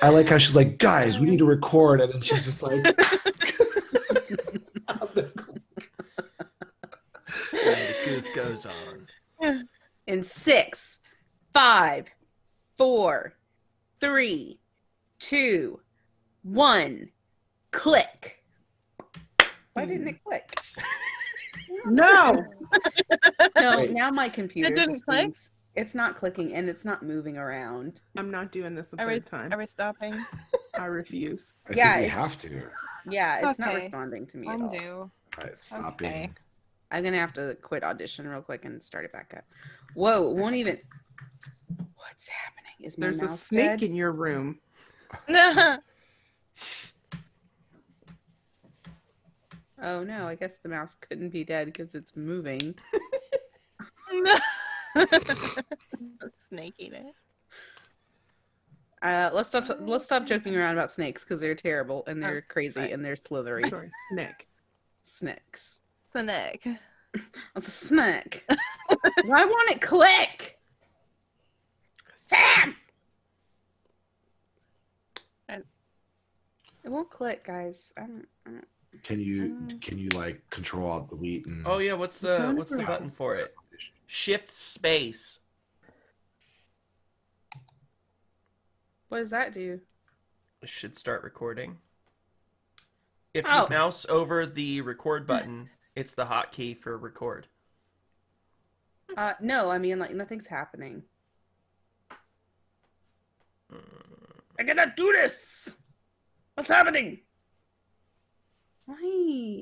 I like how she's like, guys, we need to record, and then she's just like, The goof goes on. In 6, 5, 4, 3, 2, 1, click. Why didn't it click? No. No, Wait. now my computer It didn't just click? thinks it's not clicking and it's not moving around. I'm not doing this a Are we, third time. are we stopping? I refuse. I Yeah, think we it's- have to. Yeah, it's not Okay. responding to me at all. Undo. All right, stop Okay. being. I'm gonna have to quit audition real quick and start it back up. Whoa, it won't even. What's happening? Is my There's a mouse snake dead? in your room. Oh no, I guess the mouse couldn't be dead because it's moving. Snaking it. Let's stop joking around about snakes because they're terrible and they're crazy sorry. and they're slithery. Sorry, snake. Snakes. Snake. It's a snake. Why won't it click? Sam! I- It won't click, guys. I don't... Can you like control alt delete and Oh yeah, what's the button for it? Shift space. What does that do? It should start recording. If you Oh. mouse over the record button, it's the hotkey for record. No, I mean like nothing's happening. I cannot do this. What's happening?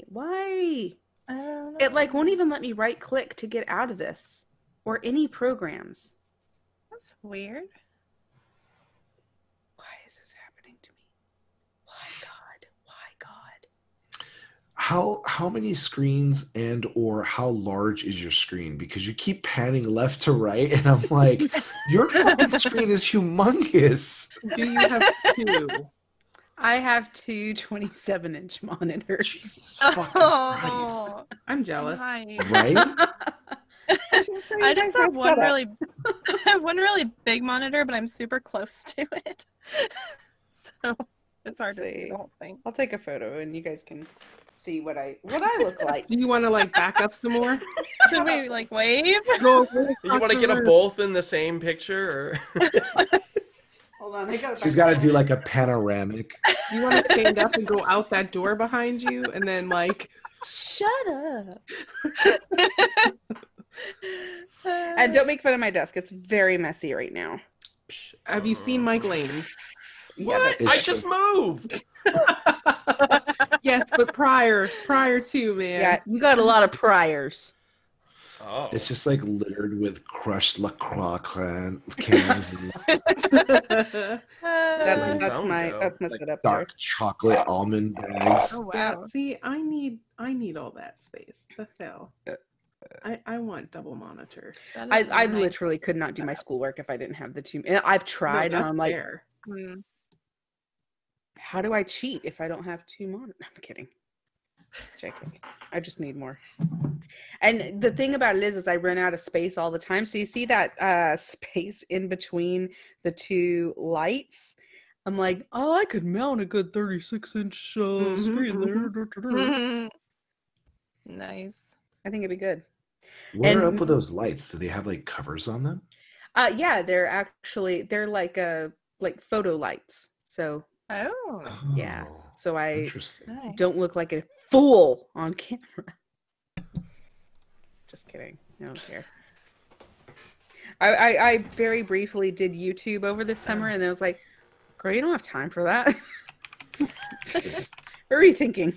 Why? I don't know. It like won't even let me right click to get out of this or any programs. That's weird. Why is this happening to me? Why God? Why God? how many screens and or how large is your screen? Because you keep panning left to right, and I'm like, your fucking screen is humongous. Do you have two? I have two 27-inch monitors. Jesus fucking Christ. I'm jealous. Nice. Right? I just have one really, I have one really big monitor, but I'm super close to it, so it's hard to see see. the whole thing. I'll take a photo and you guys can see what I look like. Do you want to like back up some more? Should we like wave? Go You want to get them both in the same picture, or Hold on, I gotta. She's got to do like a panoramic. You want to stand up and go out that door behind you, and then like. Shut up. And don't make fun of my desk. It's very messy right now. Have you seen Mike Lane? Yeah, what? It's I just moved. Yes, but prior to, man. yeah, you got a lot of priors. Oh, It's just like littered with crushed LaCroix cans and That's Where'd that's phone my go? that's my setup there. dark chocolate almond bags. Oh Yeah, wow. see, I need all that space. The hell. I want double monitor. That is I nice. literally could not do my schoolwork if I didn't have the two. And I've tried, No, and that's I'm like, fair. Hmm. how do I cheat if I don't have two monitors? I'm kidding. Joking. I just need more. And the thing about it is I run out of space all the time. So you see that space in between the two lights? I'm like, oh, I could mount a good 36-inch screen there. Nice. I think it'd be good. What are And- up with those lights? Do they have like covers on them? Yeah, they're like photo lights. So Oh, Yeah. Oh, so I interesting. nice. don't look like a fool on camera. Just kidding. No one care. I very briefly did YouTube over the summer, and I was like, girl, you don't have time for that. Very thinking.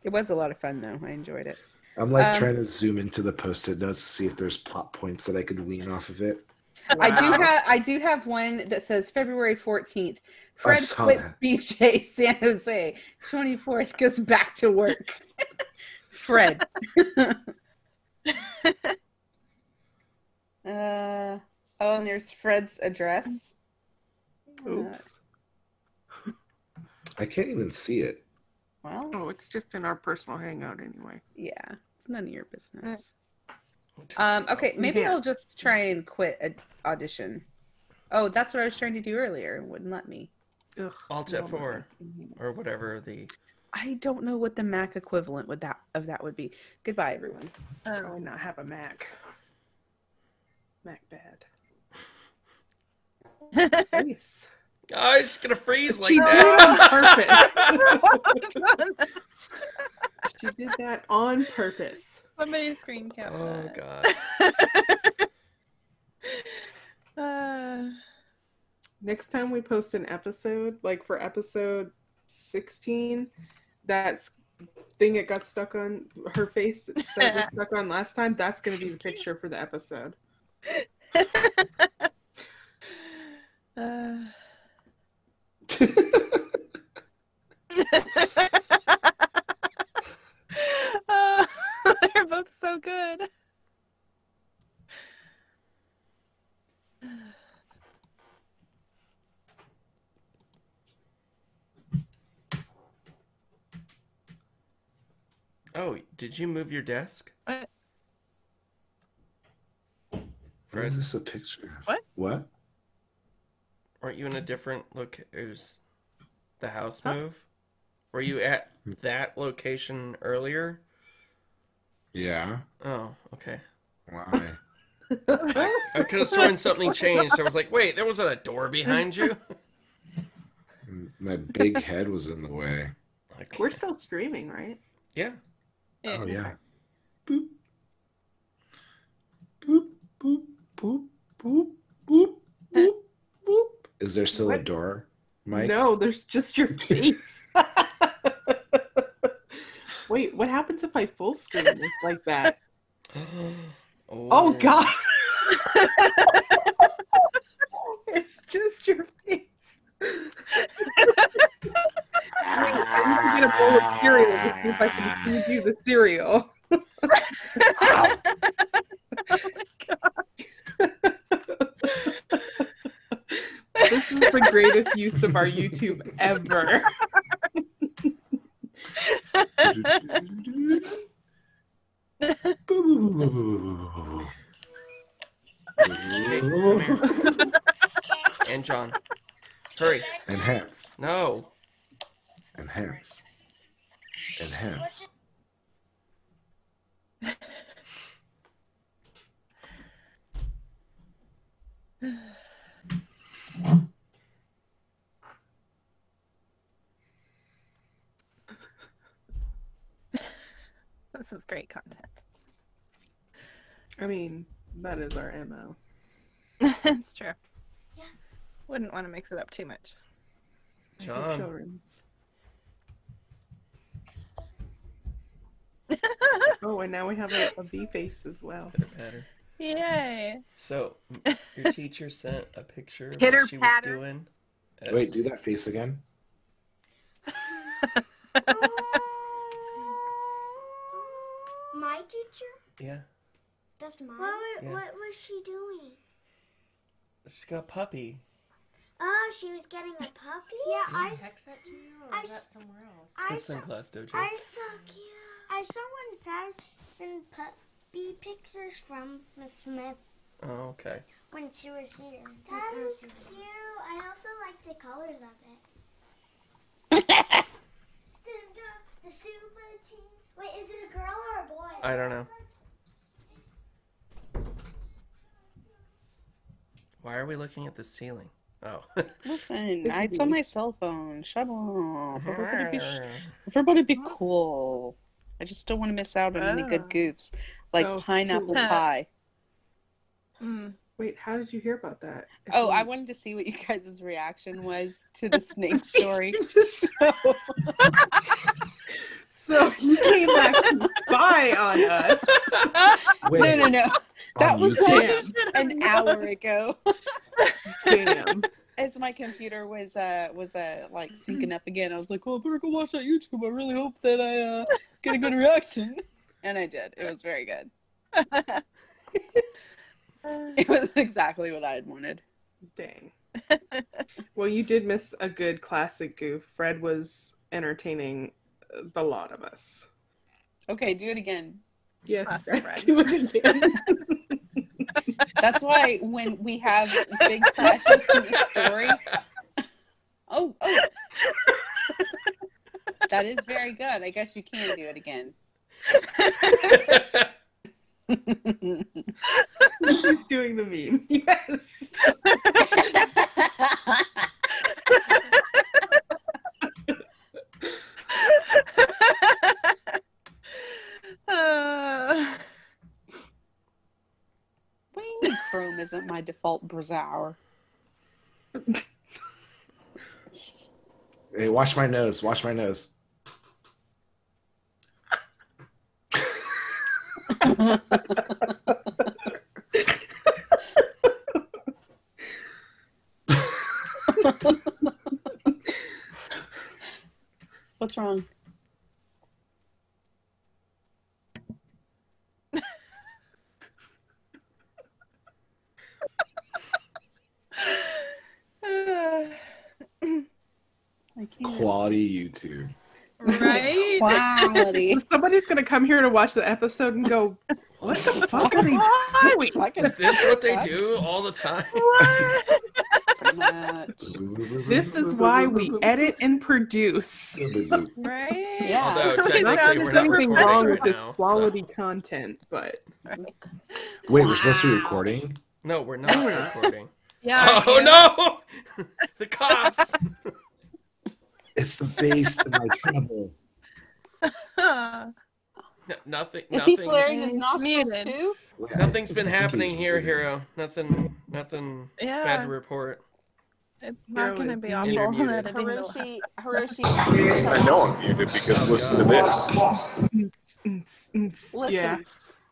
It was a lot of fun, though. I enjoyed it. I'm like Um, trying to zoom into the post-it notes to see if there's plot points that I could wean off of it. I do have one that says February 14th. Fred saw quits that. BJ San Jose. 24th goes back to work. Fred. Oh, and there's Fred's address. Oops. I can't even see it. Well, Oh, it's just in our personal hangout anyway. yeah, it's none of your business. Okay, maybe Yeah. I'll just try and quit audition. Oh, that's what I was trying to do earlier. It wouldn't let me. Ugh, Alt no F4 more. or whatever the. I don't know what the Mac equivalent would that would be. Goodbye, everyone. Probably not have a Mac. Mac bad. Nice. Oh, it's gonna freeze like She did that. it on purpose. She did that on purpose. Somebody screen cap Oh that. god. Next time we post an episode, like for episode 16, that thing it got stuck on her face that was stuck on last time, that's going to be the picture for the episode. They're both so good. Oh, did you move your desk? What? Where is this a picture of? What? What? Aren't you in a different look? Is the house move? Were you at that location earlier? Yeah. Oh, okay. Why? I could have sworn something changed. I was like, wait, there wasn't a door behind you? My big head was in the way. Like, We're still streaming, right? yeah. Oh yeah. Boop. Boop. Boop. Boop. Boop. Boop. Boop. Boop. Is there still a What? door, Mike? No, there's just your face. Wait, what happens if I full screen this like that? Oh god. It's just your face. I'm gonna get a bowl of cereal to see if I can feed you the cereal. This is the greatest use of our YouTube ever. Okay, come here. And John. Hurry. Enhance. No. Enhance. Enhance. This is great content. I mean, that is our MO. It's true. Wouldn't want to mix it up too much. John. Showrooms. Oh, and now we have a V face as well. Pitter. Yay! So, your teacher sent a picture of Pitter what she was patter. doing. Wait, do that face again. My teacher? Yeah. That's mine. Yeah. What was she doing? She's got a puppy. Oh, she was getting a puppy? Yeah, Did she text that to you, or I was s- that somewhere else? It's in Class Dojo. That's so cute. I saw one thousand puppy pictures from Miss Smith Oh, okay. when she was here. That is cute. I also like the colors of it. the super team. Wait, is it a girl or a boy? I don't know. Why are we looking at the ceiling? Oh. Listen, it's on my cell phone. Shut up. Everybody be cool. I just don't want to miss out on any good goofs. Like Oh, pineapple cool. pie. Wait, how did you hear about that? Oh, I wanted to see what you guys' reaction was to the snake story. So you came back to spy on us. Wait, No. That on was YouTube? like an hour ago. Damn. As my computer was like syncing up again, I was like, "Oh, I better go watch that YouTube. I really hope that I get a good reaction," and I did. It was very good. It was exactly what I had wanted. Dang. Well, you did miss a good classic goof. Fred was entertaining the lot of us. Okay, do it again. Yes, Classic Fred. Fred. Do it again. That's why when we have big crashes in the story. Oh, That is very good. I guess you can do it again. She's doing the meme. Yes. What do you mean Chrome isn't my default browser? Hey, wash my nose. Wash my nose. What's wrong? I can't. Quality YouTube. Right? Quality. Somebody's gonna come here to watch the episode and go, "What the fuck are they doing?" Is this what they do all the time? Pretty much. This is why we edit and produce. Right? Yeah. Although Not technically that we're There's not anything recording wrong right with this now. so- quality content, but Wait, we're supposed to be recording? No, we're not recording. Yeah. Oh no! The cops! It's the bass to my treble. no. Nothing. Is he nothing's- flaring his nostrils Muted. too? Nothing's been happening here, Hero. Nothing Yeah. bad to report. It's not going to be awful. You're muted. editing the last Hiroshi, I know I'm muted because listen to this.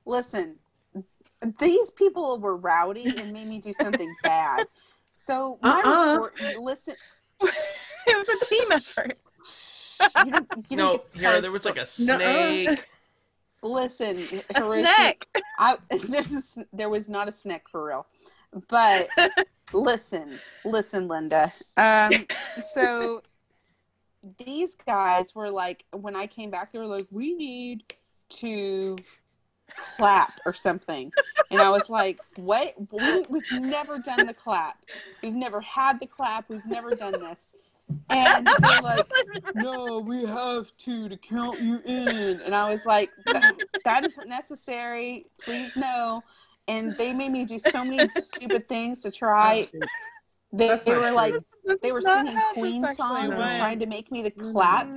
listen. These people were rowdy and made me do something bad. So listen. It was a team effort. You don't No, get to tell Hero, us there was like a Nuh-uh. snake. Listen, A Hiroshi, snack. there was not a snack for real. But listen, Linda. So these guys were like, when I came back, they were like, we need to clap or something. And I was like, what? We've never done the clap. We've never had the clap. We've never done this. And they're like, no, we have to count you in. And I was like, that isn't necessary. Please no. And they made me do so many stupid things to try. They were like, they were singing Queen songs and trying to make me to clap,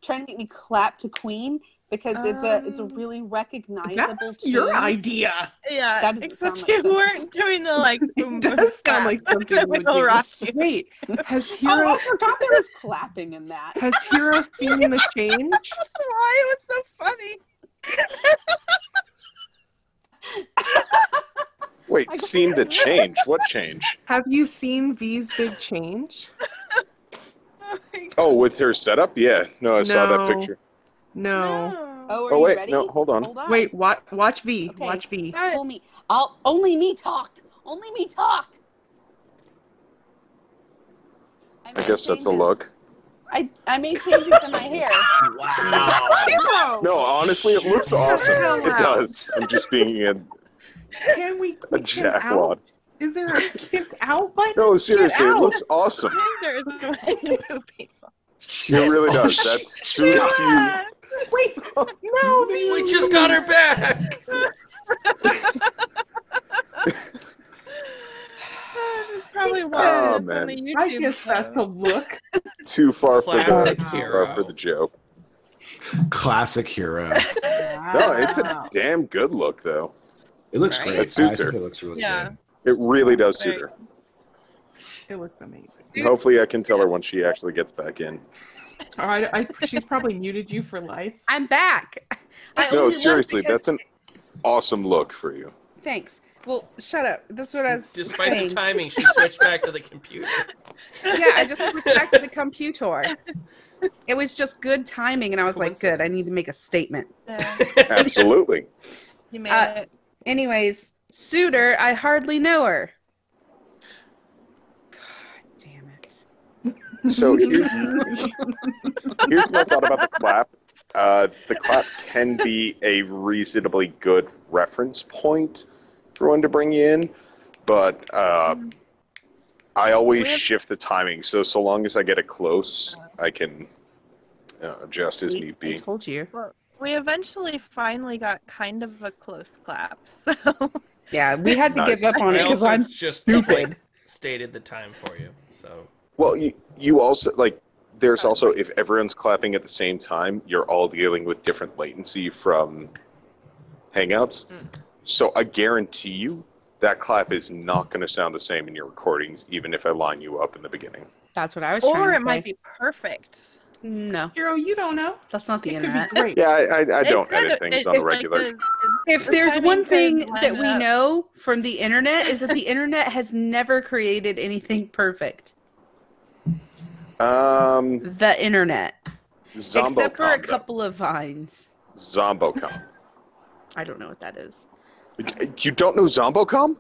trying to make me clap to Queen because it's a really recognizable That's tune. your idea. Yeah, That doesn't except sound you like something. weren't doing the like. It does sound like something would Will be. Ross. Wait, has Oh, Hero I forgot there was clapping in that. has Hero seen the change? Why it was so funny. Wait, I seen the change? What change? Have you seen V's big change? Oh, my God. Oh, with her setup? Yeah. No, I saw that No. picture. No. Oh, are Oh, you wait, ready? no, hold on. Wait, watch V. Okay. Watch V. Pull me. Only me talk. Only me talk. I guess that's a look. I made changes in my hair. Wow. No, honestly, it looks awesome. hell It out. does. I'm just being Can we a kick him out? jackwad. Is there a kick out button? No, seriously, it out. looks awesome. There is no way to move people. It really does. That's suited to you. Wait, no, V. We just got her back. She's probably watching Oh, this on the man. YouTube. I guess that's a look. Too far for Classic the hero. far for the joke. Classic Hero. No, it's a damn good look though. It looks Right. great. It suits I think her. It looks really Yeah. good. It really does Very suit her. It looks amazing. And hopefully, I can tell her when she actually gets back in. All right, she's probably muted you for life. I'm back. I No, only left seriously, because- that's an awesome look for you. Thanks. Well, shut up. That's what I was Despite saying. the timing, she switched back to the computer. Yeah, I just switched back to the computer. It was just good timing, and I was like, good, I need to make a statement. Yeah, Absolutely. you made it. Anyways, Suitor, I hardly know her. God damn it. So here's my thought about the clap. The clap can be a reasonably good reference point for when to bring you in, but I always shift the timing. So long as I get it close, I can adjust as I need be. told you. Well, we eventually finally got kind of a close clap, so Yeah, we had to Nice. give up on I it because also I'm just stupid. stated the time for you. So Well, you also like. There's Sorry, also, Mike. if everyone's clapping at the same time, you're all dealing with different latency from Hangouts. So I guarantee you that clap is not going to sound the same in your recordings, even if I line you up in the beginning. That's what I was trying or to it might say. be perfect. No, Hero, you don't know. that's not the It could internet. be great. Yeah, I don't It could- edit things it- on a it- like regular. If the there's timing one could thing line that we up. know from the internet is that the internet has never created anything perfect. The internet. Except for a Zombocom. couple of vines. Zombocom. I don't know what that is. You don't know Zombocom?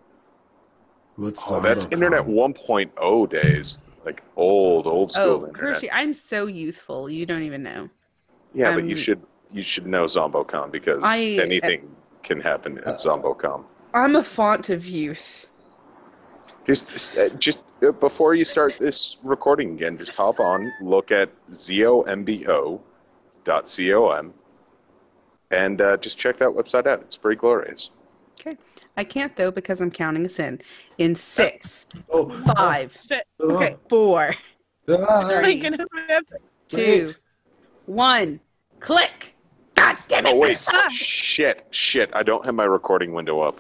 What's Oh, that's Zombocom? Internet 1.0 days. Like old school Oh, internet. Hershey, I'm so youthful. You don't even know. Yeah, but you should know Zombocom because anything can happen at Zombocom. I'm a font of youth. Just before you start this recording again, just hop on, look at zombo.com, and just check that website out. It's pretty glorious. Okay. I can't though because I'm counting us in. In 6, Oh, 5, Shit. okay, 4, Ah. My 3, goodness, we have 2, 1. Click. God damn it! Oh wait, shit! I don't have my recording window up.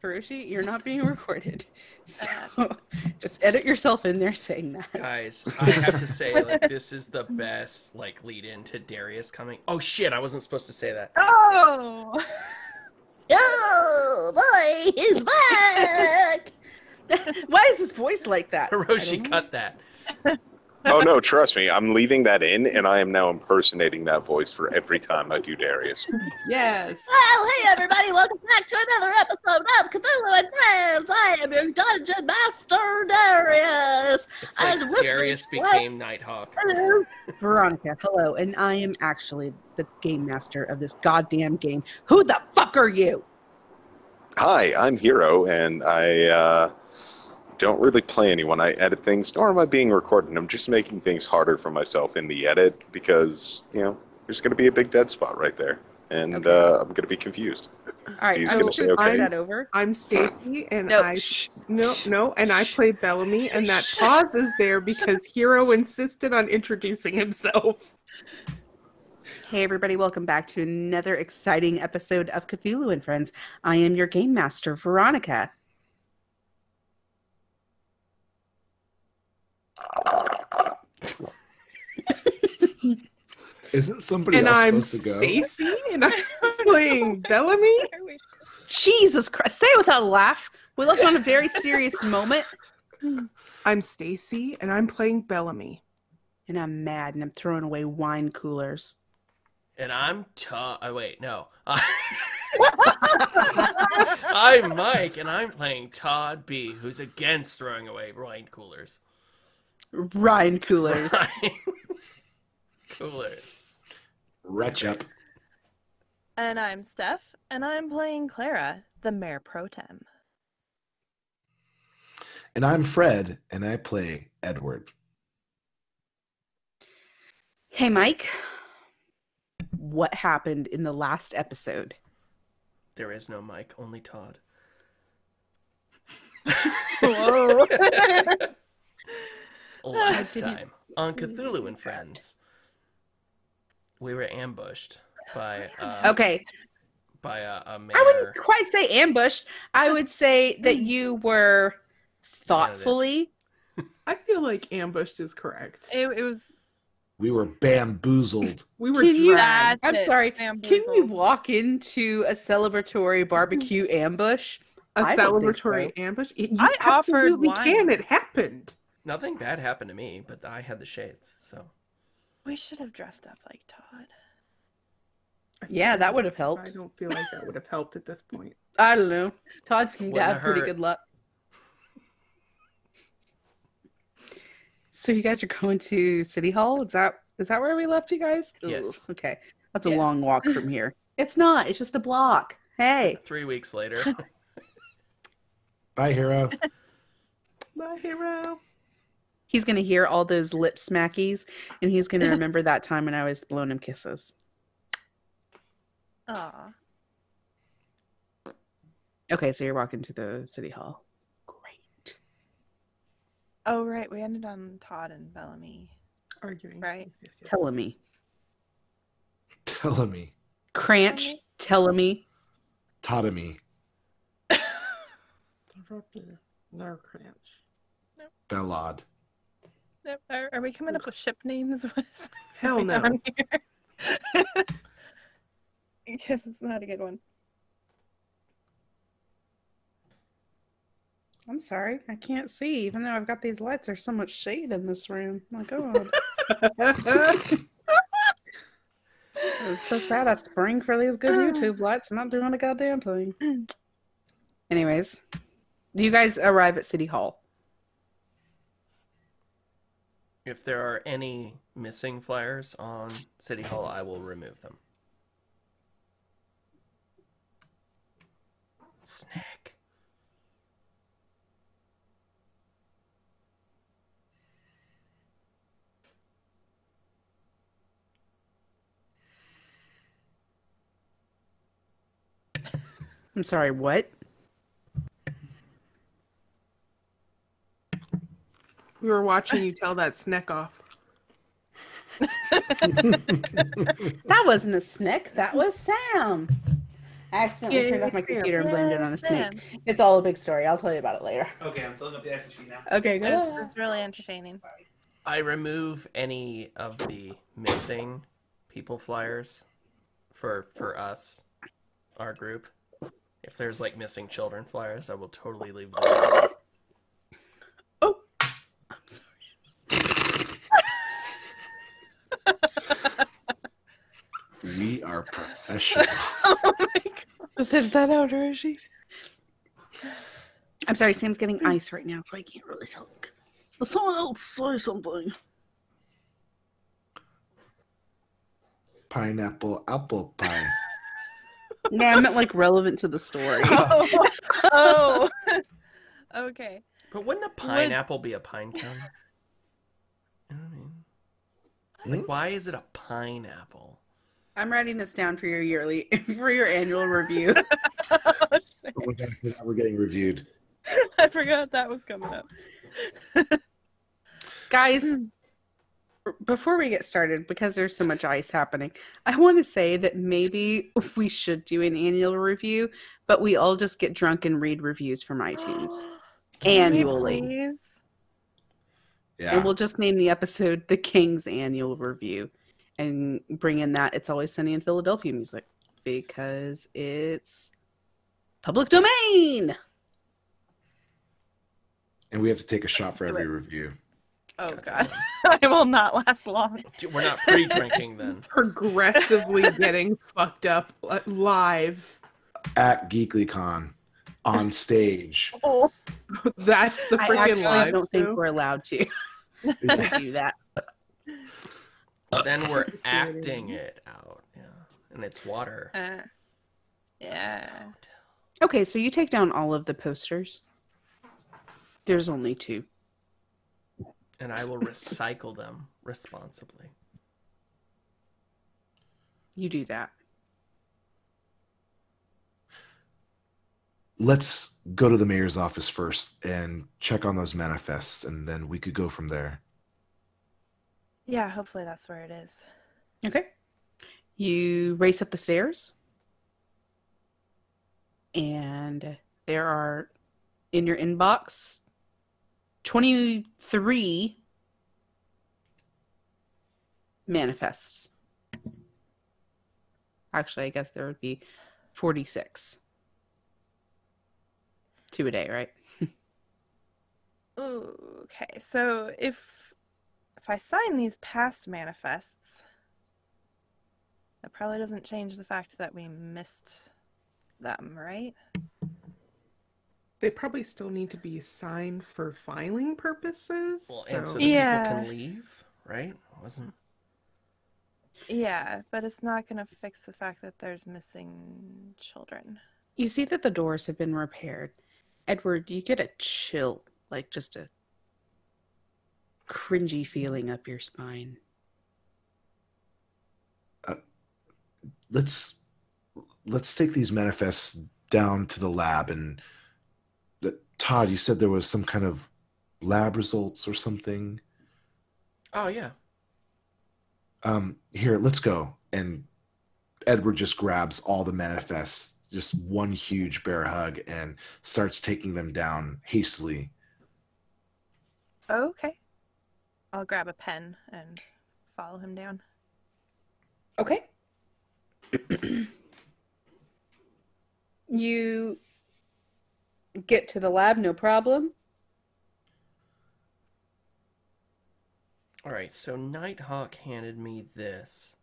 Furushi, you're not being recorded. So just edit yourself in there saying that. guys, I have to say, like, this is the best lead in to Darius coming. Oh shit! I wasn't supposed to say that. Oh! Oh boy, he's back! Why is his voice like that? Hiroshi, cut that. Oh no, trust me, I'm leaving that in, and I am now impersonating that voice for every time I do Darius. Yes. Well, hey everybody, welcome back to another episode of Cthulhu and Friends. I am your Dungeon Master, Darius. It's like And with me Darius today became Nighthawk. is Veronica, hello, and I am actually the game master of this goddamn game. Who the fuck are you? Hi, I'm Hero, and I don't really play anyone. I edit things, nor am I being recorded. I'm just making things harder for myself in the edit because, there's going to be a big dead spot right there, and Okay. I'm going to be confused. All right, He's I'm gonna just say going to okay. turn that over. I'm Stacy, and No, I shh. no, and I play Bellamy, and that pause is there because Hero insisted on introducing himself. Hey everybody, welcome back to another exciting episode of Cthulhu and Friends. I am your game master, Veronica. Isn't somebody And else I'm supposed to go? Stacy, and I'm playing Bellamy. Jesus Christ, say it without a laugh. We left on a very serious moment. I'm Stacy, and I'm playing Bellamy. And I'm mad and I'm throwing away wine coolers. And I'm Todd. Oh, wait, no. I'm Mike, and I'm playing Todd B, who's against throwing away wine coolers. Wine coolers. Wine coolers. Retch up. And I'm Steph, and I'm playing Clara, the Mayor Pro Tem. And I'm Fred, and I play Edward. Hey Mike, what happened in the last episode? There is no Mike, only Todd. Whoa. Last time on Cthulhu and Friends, we were ambushed by Okay, by a mayor. I wouldn't quite say ambushed. I would say that you were thoughtfully. I feel like ambushed is correct. It was. We were bamboozled. We were Can you- dragged. I'm That's it, sorry. Can you bamboozled. walk into a celebratory barbecue ambush? A I don't think celebratory so. ambush. You I offered absolutely wine. can. It happened. Nothing bad happened to me, but I had the shades, so. We should have dressed up like Todd. Yeah, that would have I helped. don't feel like that would have helped at this point. I don't know. Todd seemed to Wouldn't have have pretty hurt. good luck. So you guys are going to City Hall? Is that where we left you guys? Yes. Ooh, okay. That's a Yes. long walk from here. It's not. It's just a block. Hey. 3 weeks later. Bye, Hero. My hero. he's going to hear all those lip smackies, and he's going to remember that time when I was blowing him kisses. Aw. Okay, so you're walking to the city hall. Great. Oh, right. We ended on Todd and Bellamy. Arguing. Right. Yes, yes. Telling me. Telling me. Cranch. Telling me. Totomy. No crunch. Bellad. Are we coming up with ship names? What's Hell going no. on here? Because it's not a good one. I'm sorry. I can't see. Even though I've got these lights, there's so much shade in this room. My God. I'm so proud I spring for these good YouTube lights and not doing a goddamn thing. Anyways, do you guys arrive at City Hall? If there are any missing flyers on City Hall, I will remove them. Snack. I'm sorry, what? We were watching you tell that snack off. That wasn't a snake. That was Sam. I accidentally turned off my computer and blamed it on a snake. It's all a big story. I'll tell you about it later. Okay, I'm filling up the ice machine now. Okay, good. It's really entertaining. I remove any of the missing people flyers for us, our group. If there's like missing children flyers, I will totally leave them. Oh, I'm sorry. We are professionals. Oh my God. Just edit that out, or is she? I'm sorry, Sam's getting ice right now, so I can't really talk. Someone else say something. Pineapple apple pie. No, I meant like relevant to the story. Oh. Okay. But wouldn't a pineapple be a pine cone? You know what I mean? Like, why is it a pineapple? I'm writing this down for your annual review. We're getting reviewed. I forgot that was coming up. Guys, before we get started, because there's so much ice happening, I want to say that maybe we should do an annual review, but we all just get drunk and read reviews from iTunes annually. Please? Yeah. And we'll just name the episode The King's Annual Review and bring in that It's Always Sunny in Philadelphia music because it's public domain. And we have to take a shot for every review. Oh, God. I will not last long. We're not pre-drinking then. Progressively getting fucked up live. At GeeklyCon, on stage. Oh. That's the I freaking actually live. don't think show. we're allowed to do that. Then we're acting it out. Yeah. And it's water. Yeah. Okay, so you take down all of the posters. There's only 2. And I will recycle them responsibly. You do that. Let's go to the mayor's office first and check on those manifests, and then we could go from there. Yeah, hopefully that's where it is. Okay. You race up the stairs. And there are, in your inbox, 23 manifests. Actually, I guess there would be 46. 2 a day, right? Okay, so if I sign these past manifests, that probably doesn't change the fact that we missed them, right? They probably still need to be signed for filing purposes. Well, and so so- that Yeah. people can leave, right? Wasn't Yeah, but it's not going to fix the fact that there's missing children. You see that the doors have been repaired. Edward, you get a chill, like just a cringy feeling up your spine. Let's take these manifests down to the lab. And Todd, you said there was some kind of lab results or something. Oh yeah. Here, let's go. And Edward just grabs all the manifests, just one huge bear hug, and starts taking them down hastily. Okay. I'll grab a pen and follow him down. Okay. You get to the lab, no problem. All right, so Nighthawk handed me this.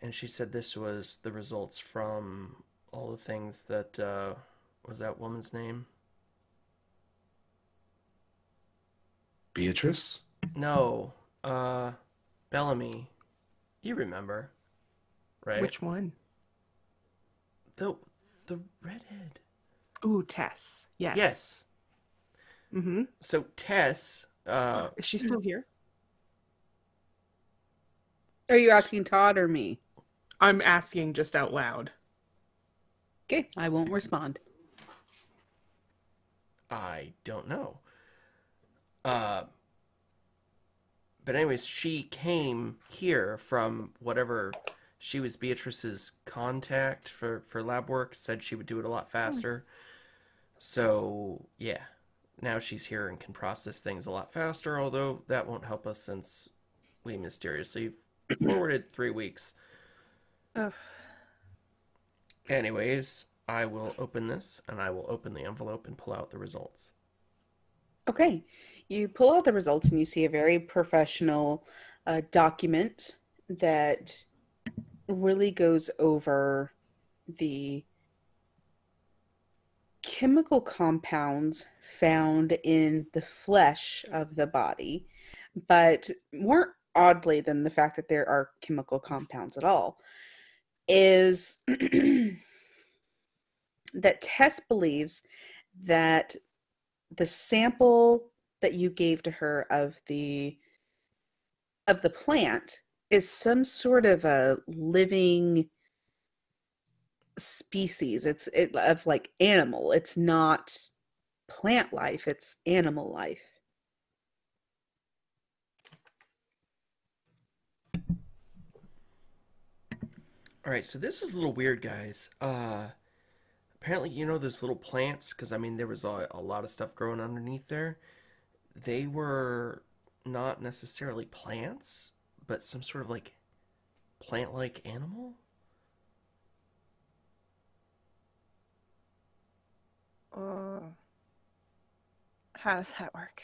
And she said this was the results from all the things that, was that woman's name? Beatrice? No, Bellamy. You remember, right? Which one? The redhead. Ooh, Tess. Yes. Yes. Mm-hmm. So Tess, Is she still here? Are you asking Todd or me? I'm asking just out loud. Okay, I won't respond. I don't know. But anyways, she came here from whatever, she was Beatrice's contact for lab work, said she would do it a lot faster. So, yeah. Now she's here and can process things a lot faster, although that won't help us since we mysteriously forwarded 3 weeks. Ugh. Anyways, I will open this, and I will open the envelope and pull out the results. Okay, you pull out the results and you see a very professional document that really goes over the chemical compounds found in the flesh of the body, but more oddly than the fact that there are chemical compounds at all, is that Tess believes that the sample that you gave to her of the plant is some sort of a living species. It's of like animal. It's not plant life, it's animal life. All right, so this is a little weird, guys. Apparently, you know those little plants, because I mean there was a lot of stuff growing underneath there. They were not necessarily plants, but some sort of like plant-like animal. How does that work?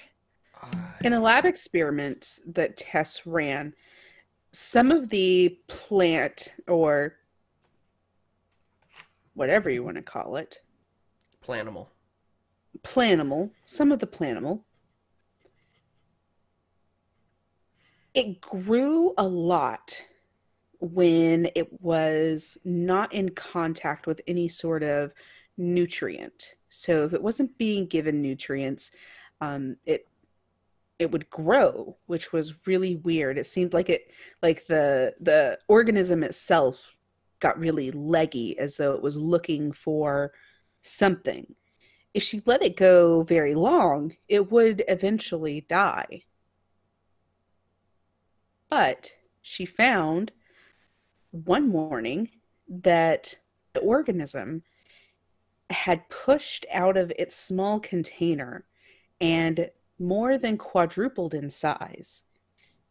In a lab experiment that Tess ran, some of the plant, or whatever you want to call it, Planimal. some of the planimal, it grew a lot when it was not in contact with any sort of nutrient. So if it wasn't being given nutrients, it would grow, which was really weird. It seemed like the organism itself got really leggy, as though it was looking for something. If she let it go very long, it would eventually die. But she found one morning that the organism had pushed out of its small container and more than quadrupled in size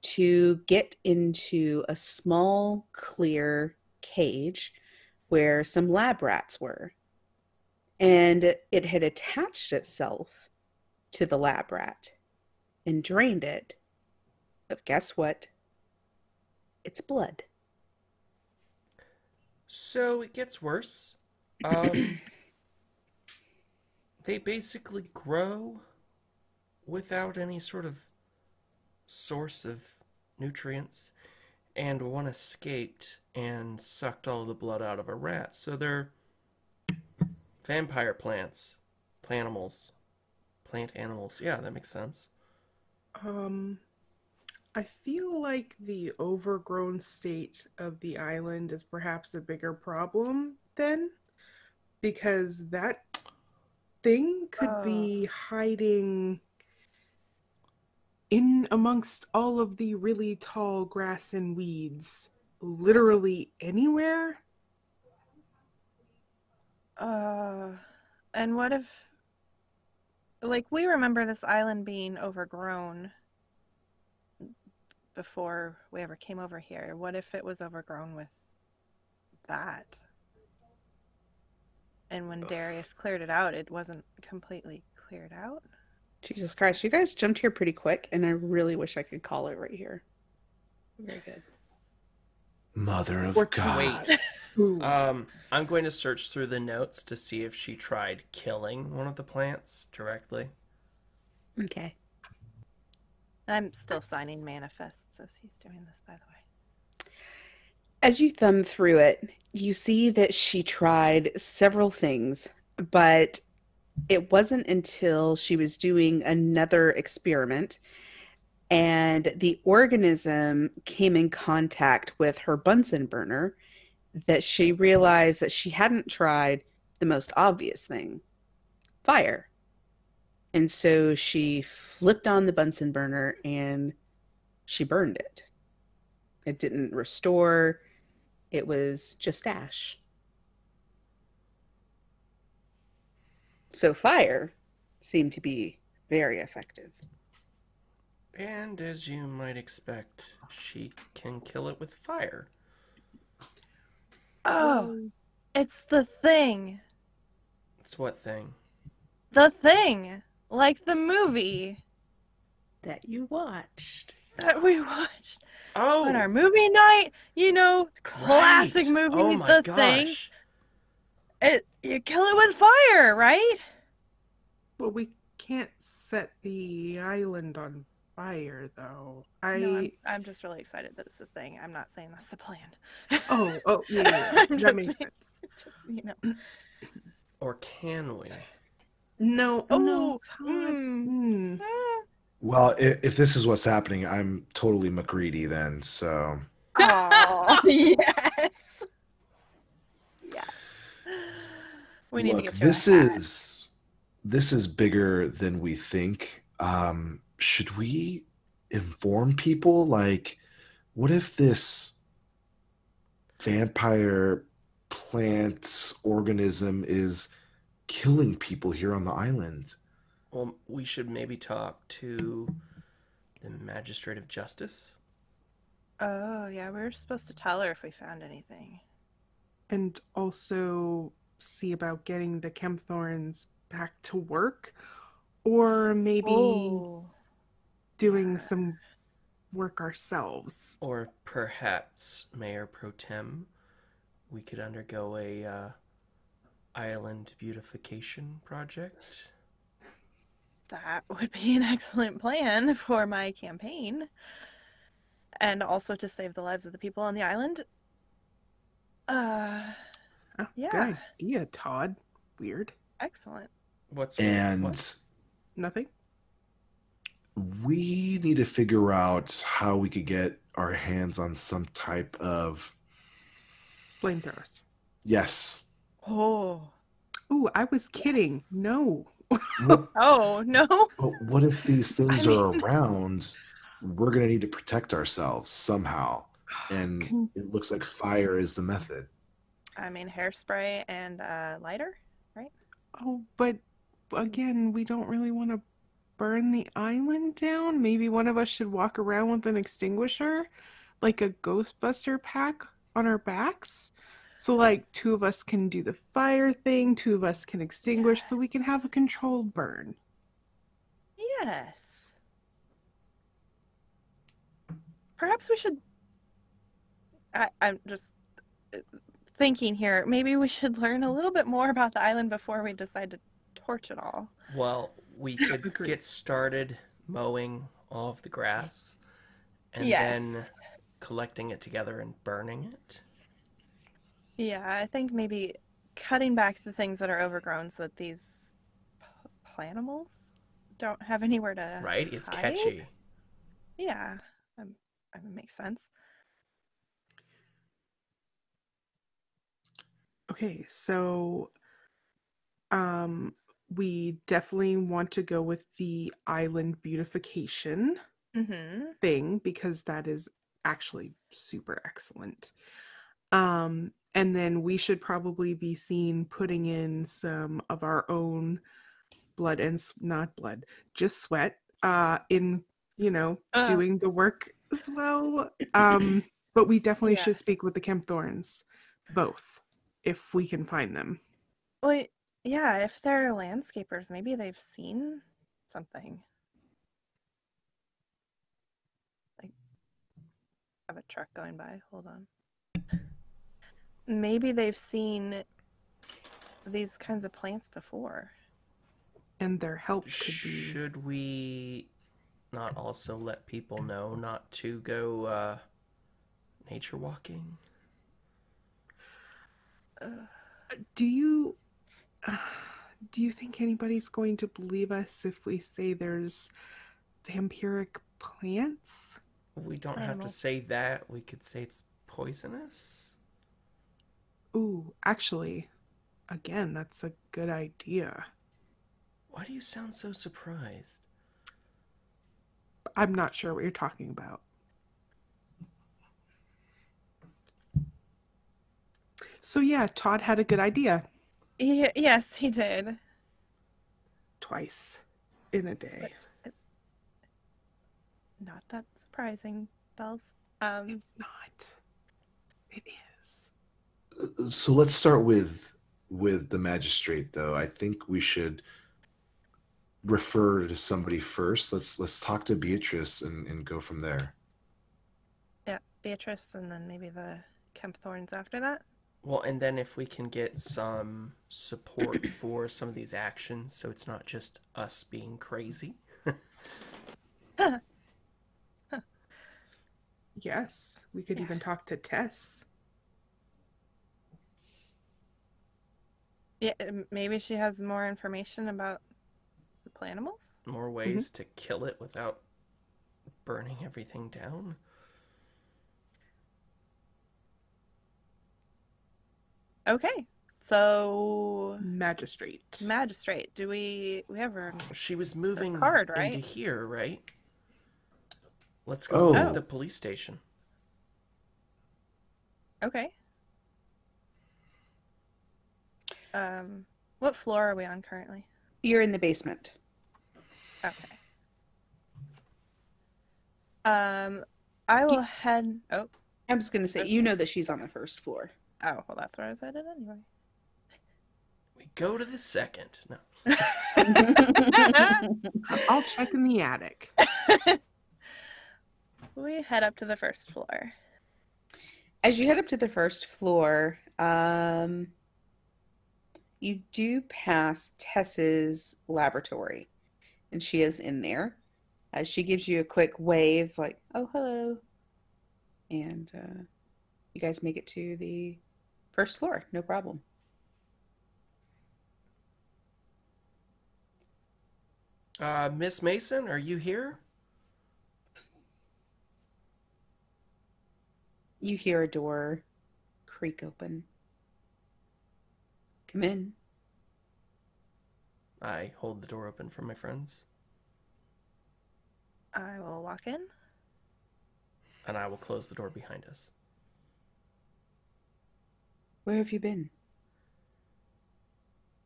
to get into a small, clear cage where some lab rats were. And it had attached itself to the lab rat and drained it of, guess what? Its blood. So it gets worse. They basically grow without any sort of source of nutrients, and one escaped and sucked all the blood out of a rat. So they're vampire plants. Plant animals. Yeah, that makes sense. I feel like the overgrown state of the island is perhaps a bigger problem then, because that thing could be hiding in amongst all of the really tall grass and weeds, literally anywhere. And what if, like, we remember this island being overgrown before we ever came over here. What if it was overgrown with that? And when Darius cleared it out, it wasn't completely cleared out? Jesus Christ, you guys jumped here pretty quick, and I really wish I could call it right here. Very good. Mother of Or God. Wait. Ooh. I'm going to search through the notes to see if she tried killing one of the plants directly. Okay. I'm still signing manifests as he's doing this, by the way. As you thumb through it, you see that she tried several things, but it wasn't until she was doing another experiment and the organism came in contact with her Bunsen burner that she realized that she hadn't tried the most obvious thing, fire. And so she flipped on the Bunsen burner and she burned it. It didn't restore. It was just ash. So fire seemed to be very effective. And as you might expect, she can kill it with fire. Oh, it's the thing. It's what thing? The thing. Like the movie That you watched. that we watched Oh, on our movie night. You know, classic right. movie, Oh my The Thing. gosh. You kill it with fire, right? But we can't set the island on fire, though. No, I'm just really excited that it's the thing. I'm not saying that's the plan. Oh, yeah. I'm That just makes saying, sense. you know. Or can we? No, Oh, no, Todd. Well, if this is what's happening, I'm totally McGreedy then. So Oh, yes. Yes. We need to look, get you a hat. this is bigger than we think. Should we inform people? Like, what if this vampire plant organism is killing people here on the island? Well, we should maybe talk to the Magistrate of Justice. Oh, yeah, we were supposed to tell her if we found anything. And also see about getting the Chemthorns back to work. Or maybe Oh. doing some work ourselves. Or perhaps, Mayor Pro Tem, we could undergo a island beautification project. That would be an excellent plan for my campaign. And also to save the lives of the people on the island. Oh, Yeah. Good idea, Todd. Weird. Excellent. And what? Nothing? we need to figure out how we could get our hands on some type of Flamethrowers. yes. Oh. Ooh, I was kidding. No. What, Oh, no. but what if these things I are mean- around? We're gonna need to protect ourselves somehow, and Can- it looks like fire is the method. I mean, hairspray and lighter? Oh, but again, we don't really want to burn the island down. Maybe one of us should walk around with an extinguisher, like a Ghostbuster pack on our backs. So, like, two of us can do the fire thing, two of us can extinguish, so we can have a controlled burn. Yes. Perhaps we should. I'm just thinking here. Maybe we should learn a little bit more about the island before we decide to torch it all. Well, we could Agreed. get started mowing all of the grass and Yes. then collecting it together and burning it. Yeah, I think maybe cutting back the things that are overgrown so that these planimals don't have anywhere to Right? It's hide? catchy. Yeah, that makes sense. Okay, so we definitely want to go with the island beautification Mm-hmm. thing because that is actually super excellent. And then we should probably be seen putting in some of our own blood and not blood, just sweat in, doing the work as well. But we definitely Yeah. should speak with the Kempthorns, both, if we can find them. Well, yeah, if they're landscapers, maybe they've seen something. Like, I have a truck going by. Hold on. Maybe they've seen these kinds of plants before. And their help could be. Should we not also let people know not to go nature walking? Do you think anybody's going to believe us if we say there's vampiric plants? We don't have to Animals. say that. We could say it's poisonous. Ooh, actually, again, that's a good idea. Why do you sound so surprised? I'm not sure what you're talking about. So yeah, Todd had a good idea. Yes, he did. Twice in a day. It's not that surprising, Bells. It's not. It is. So let's start with the magistrate, though. I think we should refer to somebody first. Let's talk to Beatrice and go from there. Yeah, Beatrice, and then maybe the Kempthorns after that. Well, and then if we can get some support for some of these actions, so it's not just us being crazy. Yes, we could even talk to Tess. Yeah, maybe she has more information about the planimals. More ways to kill it without burning everything down. Okay, so Magistrate. do we have her? She was moving card, right? into here, right? Let's go look Oh. at the police station. Okay. What floor are we on currently? You're in the basement. Okay. I will head. Oh, I'm just gonna say, you know that she's on the first floor. well, that's where I was headed anyway. We go to the second. No. I'll check in the attic. We head up to the first floor. As you head up to the first floor, you do pass Tess's laboratory, and she is in there. She gives you a quick wave, like, "Oh, hello," and you guys make it to the first floor, no problem. Miss Mason, are you here? You hear a door creak open. Come in. I hold the door open for my friends, I will walk in. and I will close the door behind us. Where have you been?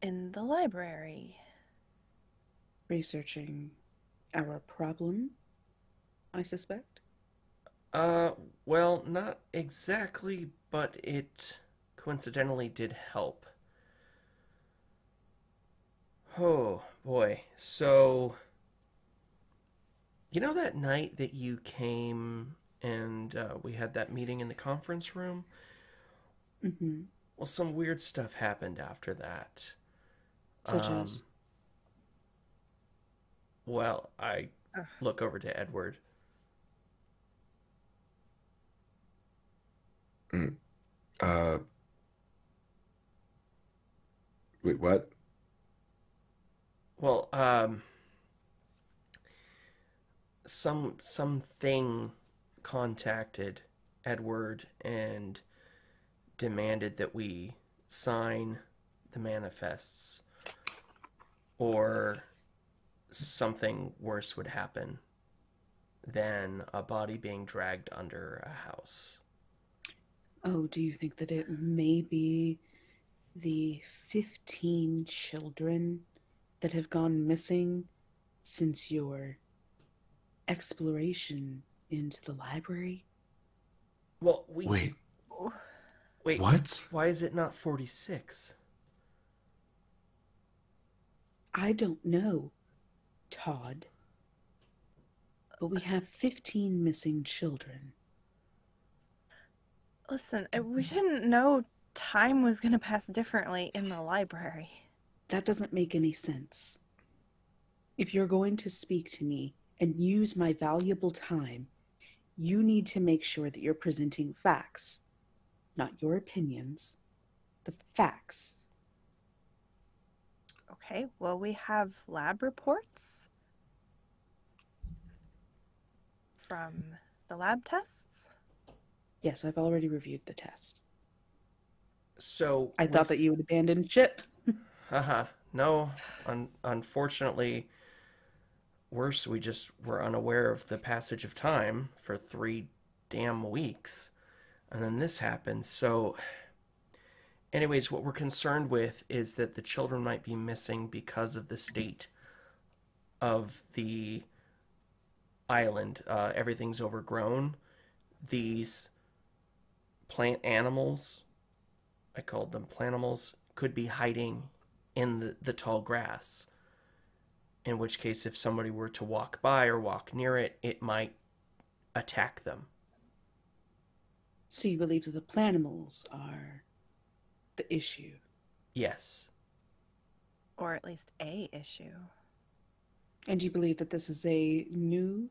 In the library. Researching our problem, I suspect. Well, not exactly, but it coincidentally did help. Oh, boy. So, you know that night that you came and we had that meeting in the conference room? Mm-hmm. Well, some weird stuff happened after that. Such as? Well, I look over to Edward. Wait, what? Well, something contacted Edward and demanded that we sign the manifests, or something worse would happen than a body being dragged under a house. Oh, do you think that it may be the 15 children that have gone missing since your exploration into the library? Well, Wait, wait. what? Why is it not 46? I don't know, Todd. But we have 15 missing children. Listen, we didn't know time was going to pass differently in the library. That doesn't make any sense. If you're going to speak to me and use my valuable time, you need to make sure that you're presenting facts, not your opinions, the facts. Okay, well, we have lab reports from the lab tests. Yes, I've already reviewed the test. So I thought that you would abandon ship. Haha. No, unfortunately, worse, we just were unaware of the passage of time for 3 damn weeks. And then this happened. So, anyways, what we're concerned with is that the children might be missing because of the state of the island. Everything's overgrown. These plant animals, I called them plantimals, could be hiding in the tall grass. In which case, if somebody were to walk by or walk near it, it might attack them. So you believe that the plantimals are the issue? Yes. Or at least a issue. And you believe that this is a new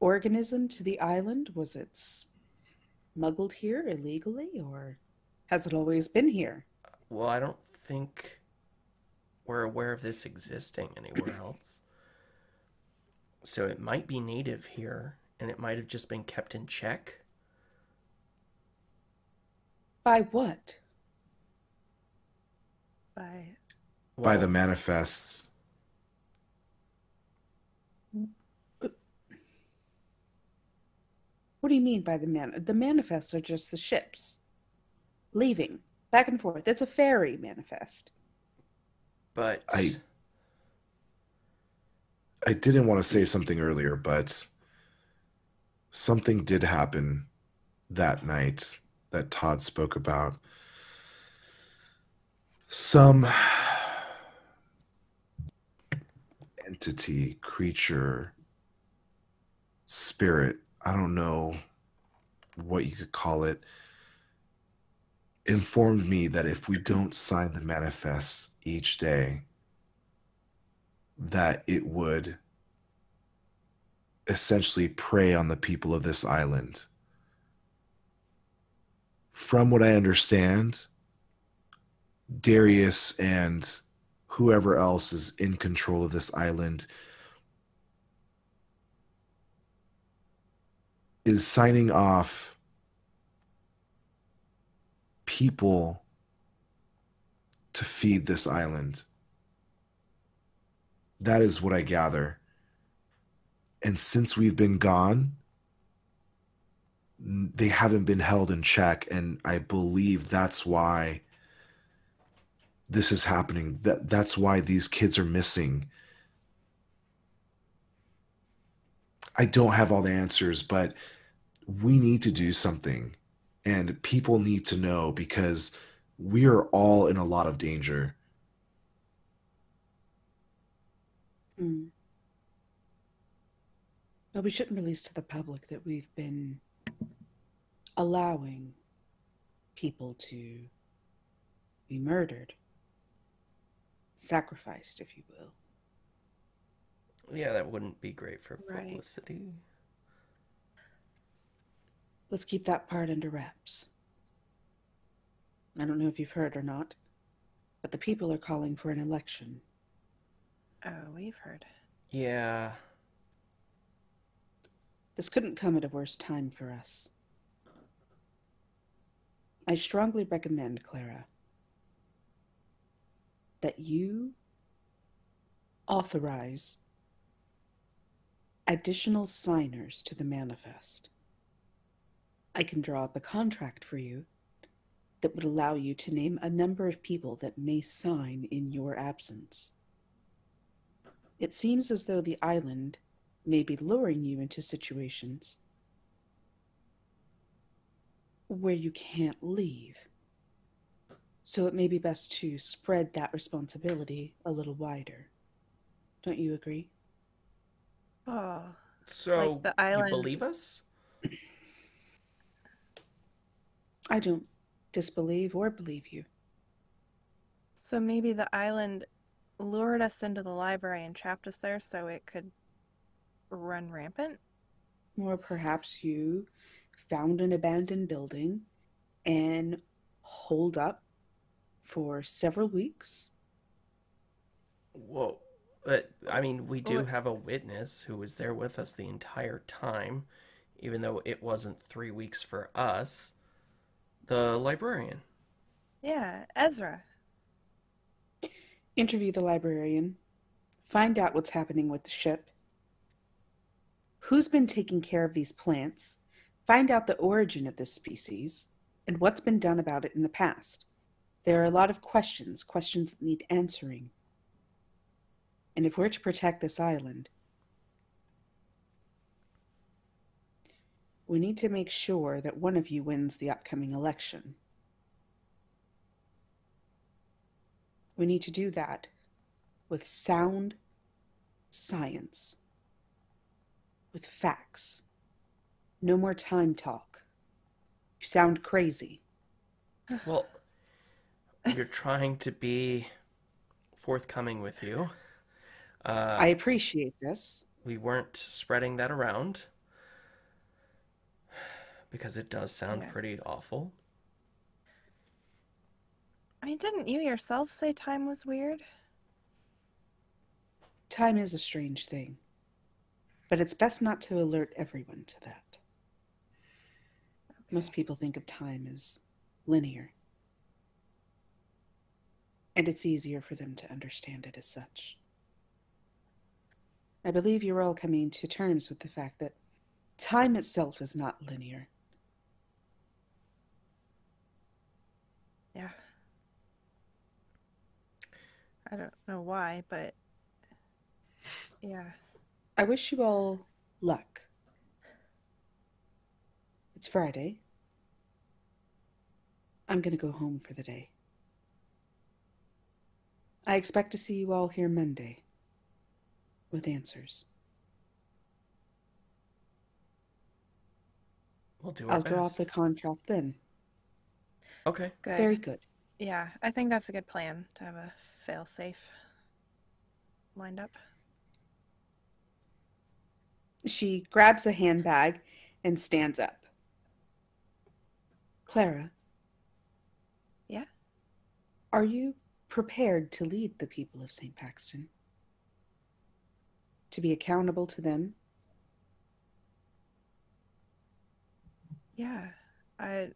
organism to the island? Was it smuggled here illegally, or has it always been here? Well, I don't think we're aware of this existing anywhere else. So it might be native here, and it might have just been kept in check. By what? By the manifests. What do you mean by the manifests are just the ships leaving back and forth? It's a ferry manifest. But I didn't want to say something earlier, but something did happen that night that Todd spoke about. Some entity, creature, spirit, I don't know what you could call it, informed me that if we don't sign the manifests each day, that it would essentially prey on the people of this island. From what I understand, Darius and whoever else is in control of this island is signing off people to feed this island. That is what I gather. And since we've been gone, they haven't been held in check, and I believe that's why this is happening. That's why these kids are missing. I don't have all the answers, but we need to do something, and people need to know, because we are all in a lot of danger. Well, we shouldn't release to the public that we've been allowing people to be murdered, sacrificed, if you will. yeah, that wouldn't be great for Right. publicity. Let's keep that part under wraps. I don't know if you've heard or not, but the people are calling for an election. Oh, we've heard. Yeah, This couldn't come at a worse time for us. I strongly recommend, Clara, that you authorize additional signers to the manifest. I can draw up a contract for you that would allow you to name a number of people that may sign in your absence. It seems as though the island may be luring you into situations where you can't leave. So it may be best to spread that responsibility a little wider. Don't you agree? Oh, So like the you island. believe us? I don't disbelieve or believe you. So maybe the island lured us into the library and trapped us there so it could run rampant? Or perhaps you found an abandoned building and holed up for several weeks. Whoa. But, I mean, we do What- have a witness who was there with us the entire time, even though it wasn't 3 weeks for us. The librarian. Yeah, Ezra. Interview the librarian. Find out what's happening with the ship. Who's been taking care of these plants? Find out the origin of this species and what's been done about it in the past. There are a lot of questions that need answering. And if we're to protect this island, we need to make sure that one of you wins the upcoming election. We need to do that with sound science, with facts. No more time talk. You sound crazy. Well, you're trying to be forthcoming with you. I appreciate this. We weren't spreading that around because it does sound Yeah. pretty awful. I mean, didn't you yourself say time was weird? Time is a strange thing, but it's best not to alert everyone to that. Most people think of time as linear, and it's easier for them to understand it as such. I believe you're all coming to terms with the fact that time itself is not linear. Yeah. I don't know why, but yeah. I wish you all luck. It's Friday. I'm going to go home for the day. I expect to see you all here Monday with answers. We'll do our I'll draw best. up the contract then. Okay. Good. Very good. Yeah, I think that's a good plan to have a fail-safe lined up. She grabs a handbag and stands up. Clara. Yeah? Are you prepared to lead the people of St. Paxton? To be accountable to them? Yeah. I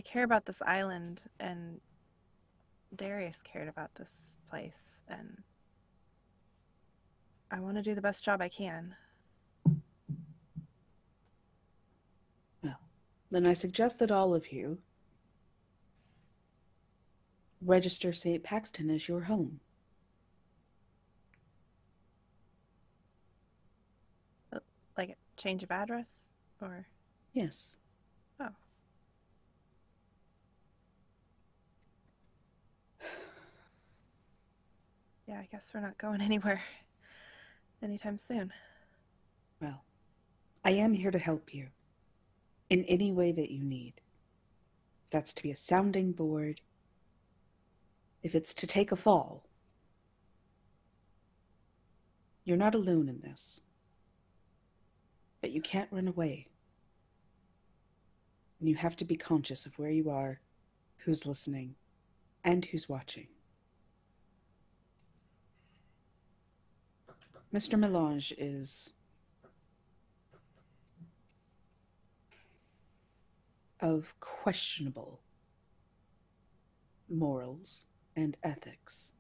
care about this island, and Darius cared about this place, and I want to do the best job I can. Well, then I suggest that all of you register St. Paxton as your home. Like a change of address, or... Yes. Oh. Yeah, I guess we're not going anywhere anytime soon. Well, I am here to help you in any way that you need. If that's to be a sounding board, if it's to take a fall. You're not alone in this. But you can't run away. And you have to be conscious of where you are, who's listening, and who's watching. Mr. Melange is of questionable morals and ethics.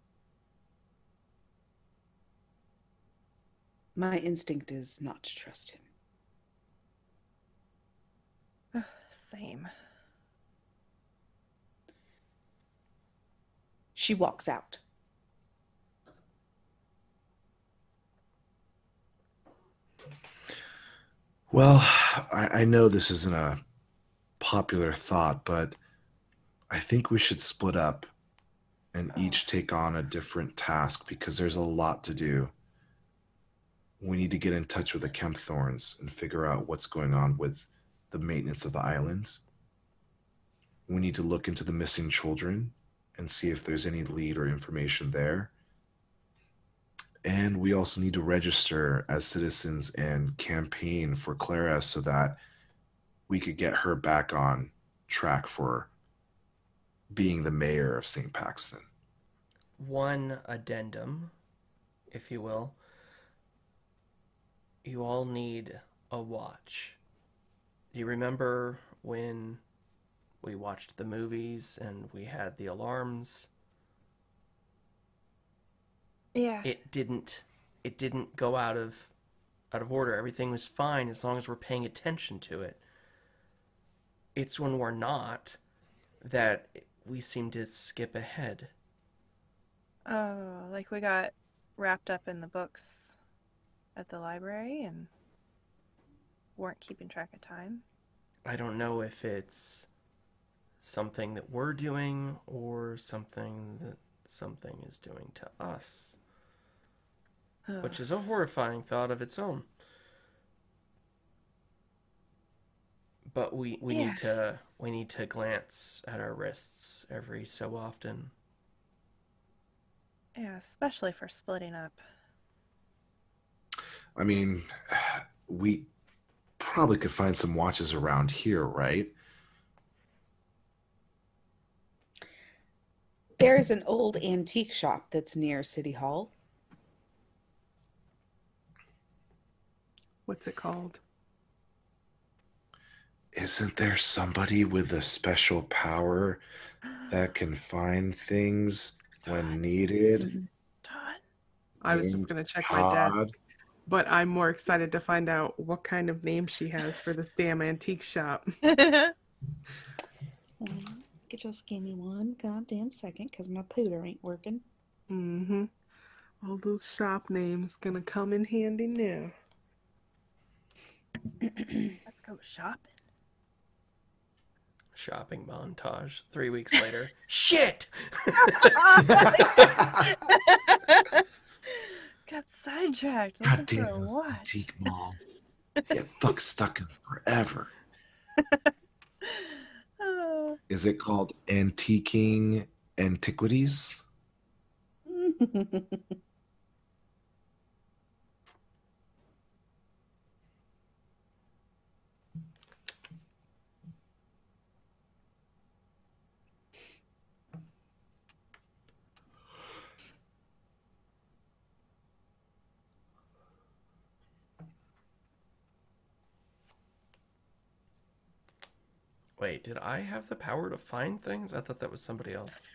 My instinct is not to trust him. Same. She walks out. Well, I know this isn't a popular thought, but I think we should split up and each take on a different task because there's a lot to do. We need to get in touch with the Kempthorns and figure out what's going on with the maintenance of the islands. We need to look into the missing children and see if there's any lead or information there. And we also need to register as citizens and campaign for Clara so that we could get her back on track for being the mayor of St. Paxton. One addendum, if you will. You all need a watch. Do you remember when we watched the movies and we had the alarms? Yeah. It didn't go out of order. Everything was fine as long as we're paying attention to it. It's when we're not that we seem to skip ahead. Oh, like we got wrapped up in the books at the library and weren't keeping track of time. I don't know if it's something that we're doing or something that something is doing to us. Which is a horrifying thought of its own. But we need to glance at our wrists every so often. Yeah, especially for splitting up. I mean, we probably could find some watches around here, right? There is an old antique shop that's near City Hall. What's it called? Isn't there somebody with a special power that can find things when needed? Todd. I was just going to check my desk, but I'm more excited to find out what kind of name she has for this damn antique shop. Just give me one goddamn second because my pooter ain't working. Mm-hmm. All those shop names gonna come in handy now. Let's go shopping. Shopping montage. 3 weeks later. Shit! Got sidetracked. God Looking damn for a those watch. antique mall. Get fuck stuck in forever. Oh. Is it called Antiquing Antiquities? Wait, did I have the power to find things? I thought that was somebody else.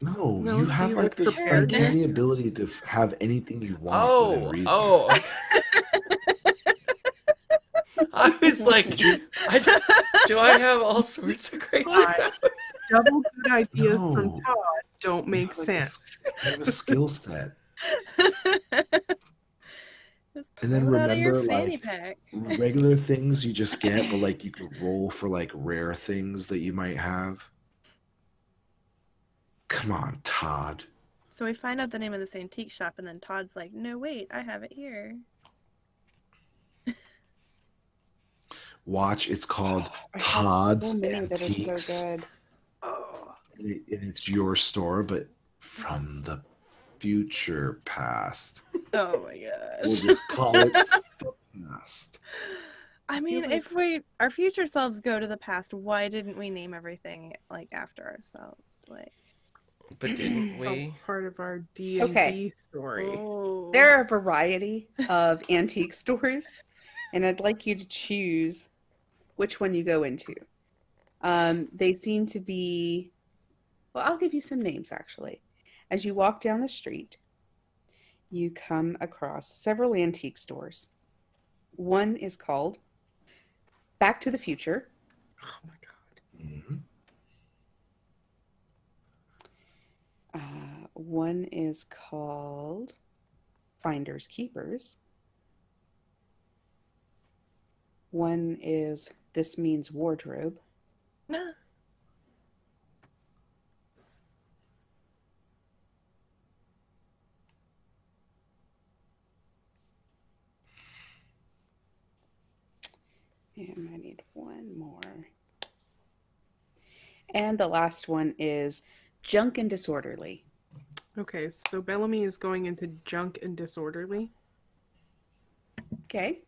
No, No, you do have you like this preparedness? uncanny ability to have anything you want within reason. Okay. I was like, do I have all sorts of crazy powers? Double good ideas No. from Todd don't make You have sense. You have a skill set. Just And then pull it out of your remember, fanny like, pack. regular things you just get, but like you could roll for like rare things that you might have. Come on, Todd. So we find out the name of this antique shop, and then Todd's like, "No, wait, I have it here." Watch, it's called I have Todd's so many that are Antiques. so good. Oh, And it's your store, but from the future past. oh my We'll gosh! just call it the past. I mean, like- if our future selves go to the past, why didn't we name everything like after ourselves? Like, But didn't It's all we? part of our D&D Okay. story. oh, There are a variety of antique stores, and I'd like you to choose which one you go into. They seem to be, well, I'll give you some names actually. As you walk down the street, you come across several antique stores. One is called Back to the Future. Oh my god. Mhm. One is called Finders Keepers. One is This Means Wardrobe. And I need one more. And the last one is Junk and Disorderly. Okay, so Bellamy is going into junk and disorderly. Okay.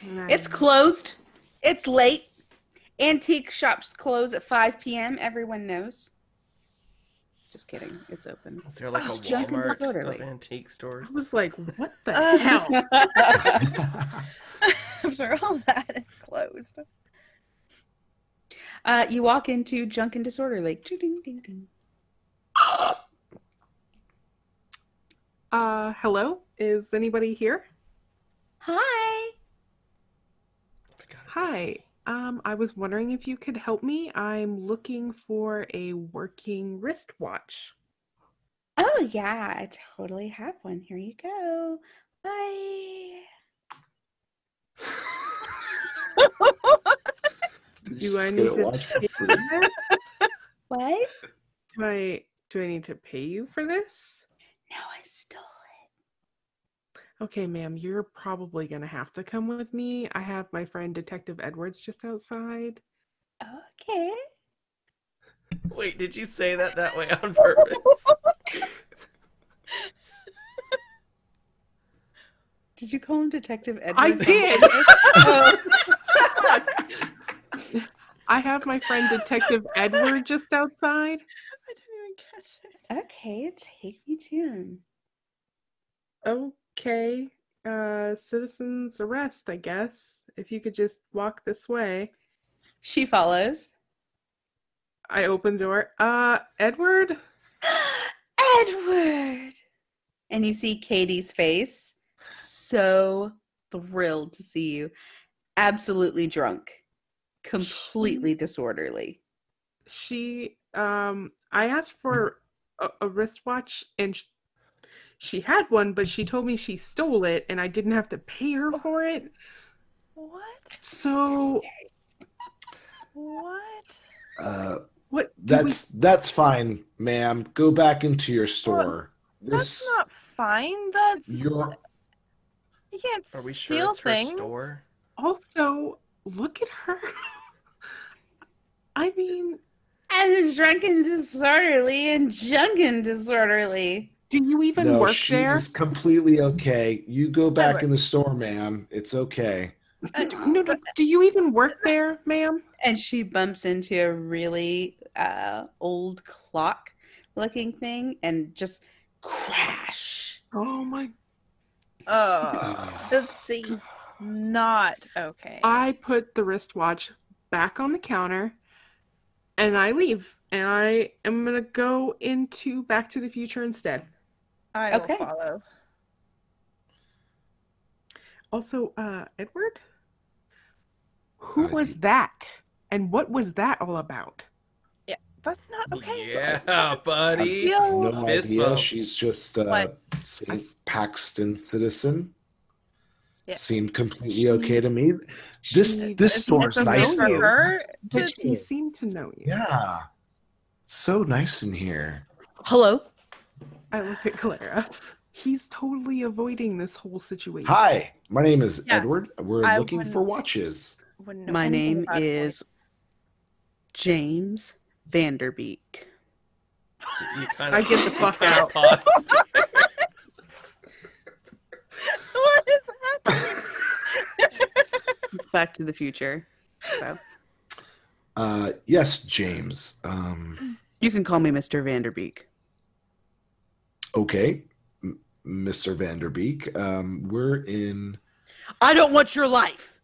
And It's closed. It's late. Antique shops close at 5 p.m. Everyone knows. Just kidding. It's open. Is there like a It's junk and Walmart disorderly. of antique I stores? was like, what the hell? After all that, it's closed. You walk into Junk and Disorderly. Ding-ding-ding-ding. Hello? Is anybody here? Hi. Hi. I was wondering if you could help me. I'm looking for a working wristwatch. Oh, yeah. I totally have one. Here you go. Bye. Do I need to pay for this? What? Do I need to pay you for this? No, I stole it. Okay, ma'am, you're probably gonna have to come with me. I have my friend Detective Edwards just outside. Okay. Wait, did you say that way on purpose? Did you call him Detective Edwards? I did! I have my friend Detective Edward just outside. I didn't even catch it. Okay, take me to him. Okay. Citizen's arrest, I guess. If you could just walk this way. She follows. I open door. Edward? Edward! And you see Katie's face. So thrilled to see you. Absolutely drunk. Completely disorderly. I asked for a wristwatch and she had one, but she told me she stole it and I didn't have to pay her for it. What? So What? what? That's fine, ma'am. Go back into your store. That's not fine. That's You're you can't Are we steal sure it's her things. store? Also, look at her. I mean, I was drunk and disorderly and junk and disorderly. do you even no, work she's there? completely okay. You go back work. in the store, ma'am. It's okay. No, do you even work there, ma'am? And she bumps into a really old clock looking thing and just crash. Oh my. Oopsie. Not okay. I put the wristwatch back on the counter and I leave. And I am going to go into Back to the Future instead. I Okay. will follow. Also, Edward? Who was that? And what was that all about? Yeah, that's not okay. Yeah, buddy. No Fist idea. bump. She's just What? St. Paxton citizen. Yeah. Seemed completely okay to me. This It's store's okay nice for though. her But to she seemed to know you. Yeah. So nice in here. Hello. I look at Clara. He's totally avoiding this whole situation. Hi, my name is Yeah, Edward. We're I looking wouldn't- for watches. wouldn't know My anything name about it. is James Vanderbeek. You kind I get the fuck kinda out. pause. What is happening? It's Back to the Future. So Yes, James. you can call me Mr. Vanderbeek. Okay, Mr. Vanderbeek. We're in. I don't want your life.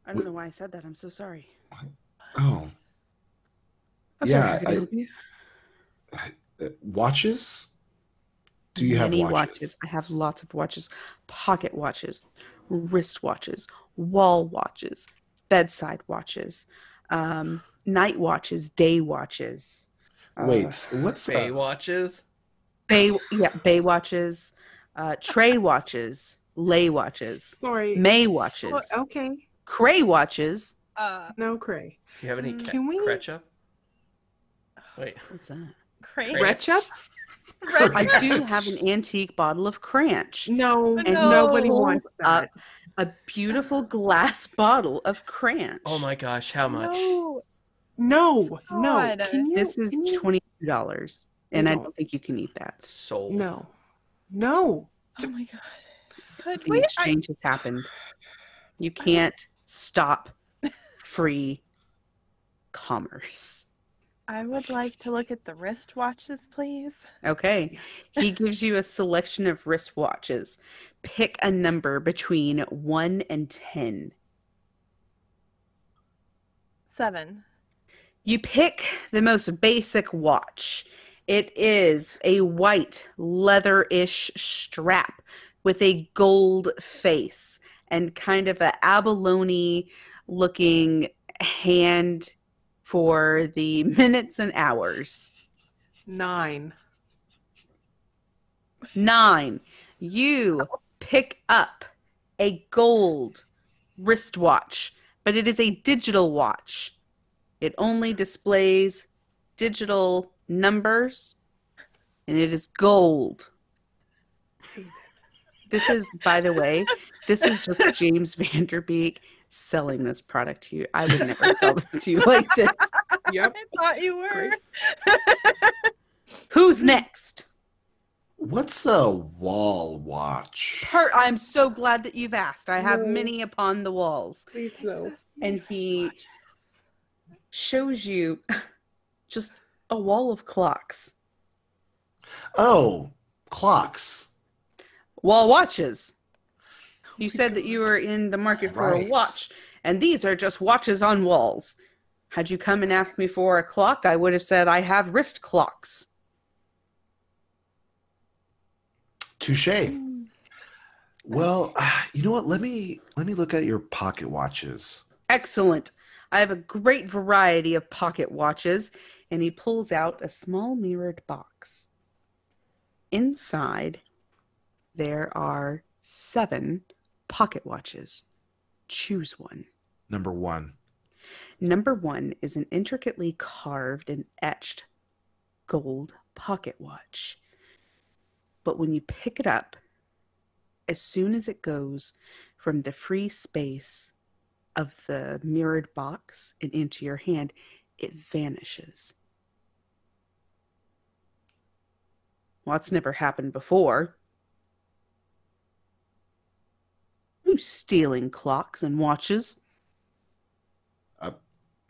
I don't know why I said that. I'm so sorry. Oh, I'm yeah. sorry, how can I help you? Watches? Do you have Many watches? I have lots of watches. Pocket watches, wrist watches, wall watches, bedside watches, night watches, day watches, Wait, what's Bay watches. bay watches, tray watches, lay watches, Sorry. May Oh, watches, okay. cray watches. No cray. Do you have any Can we- ketchup? Wait. What's that? Great. Retchup? I do have an antique bottle of Cranch. No, And nobody no. wants that. A beautiful glass bottle of Cranch. Oh my gosh, how much? No, no. God. This is can you- $22, and I No. don't think you can eat that. Sold. No. Oh my god. Could The we? exchange has happened. You can't stop free commerce. I would like to look at the wristwatches, please. Okay. He gives you a selection of wristwatches. Pick a number between 1 and 10. 7. You pick the most basic watch. It is a white leather-ish strap with a gold face and kind of a abalone looking hand for the minutes and hours. 9. 9. You pick up a gold wristwatch, but it is a digital watch. It only displays digital numbers, and it is gold. This is, by the way, this is just James Vanderbeek selling this product to you. I would never sell this to you like this. Yep. I thought you were. Who's next? What's a wall watch? I'm so glad that you've asked. I have No. many upon the walls. Please no. And he shows you just a wall of clocks. Oh, clocks. Wall watches. You said that you were in the market for a Right. watch, and these are just watches on walls. Had you come and asked me for a clock, I would have said I have wrist clocks. Touche. Well, you know what? Let me look at your pocket watches. Excellent. I have a great variety of pocket watches, and he pulls out a small mirrored box. Inside, there are 7 pocket watches. Choose one. Number 1. Number 1 is an intricately carved and etched gold pocket watch. But when you pick it up, as soon as it goes from the free space of the mirrored box and into your hand, it vanishes. Well, that's never happened before. Who's stealing clocks and watches?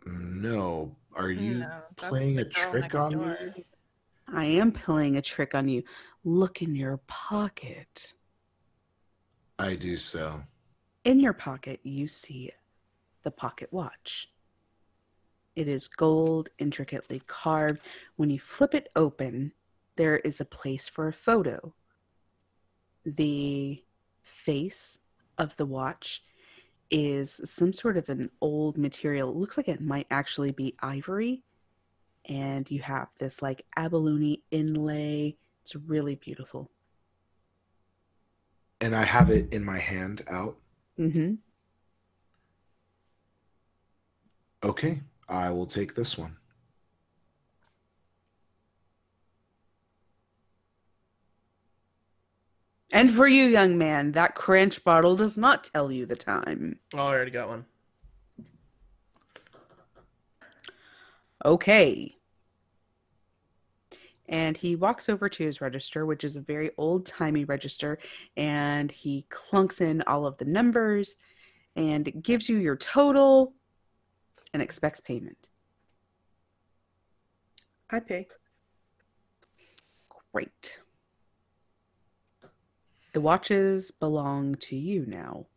No. Are you No, that's playing the a girl trick next on door. me? I am playing a trick on you. Look in your pocket. I do so. In your pocket, you see the pocket watch. It is gold, intricately carved. When you flip it open, there is a place for a photo. The face of the watch is some sort of an old material. It looks like it might actually be ivory. And you have this like abalone inlay. It's really beautiful. And I have it in my hand out. Mm-hmm. Okay, I will take this one. And for you, young man, that Cranch bottle does not tell you the time. Oh, I already got one. Okay. And he walks over to his register, which is a very old-timey register, and he clunks in all of the numbers and gives you your total and expects payment. I pay. Great. The watches belong to you now.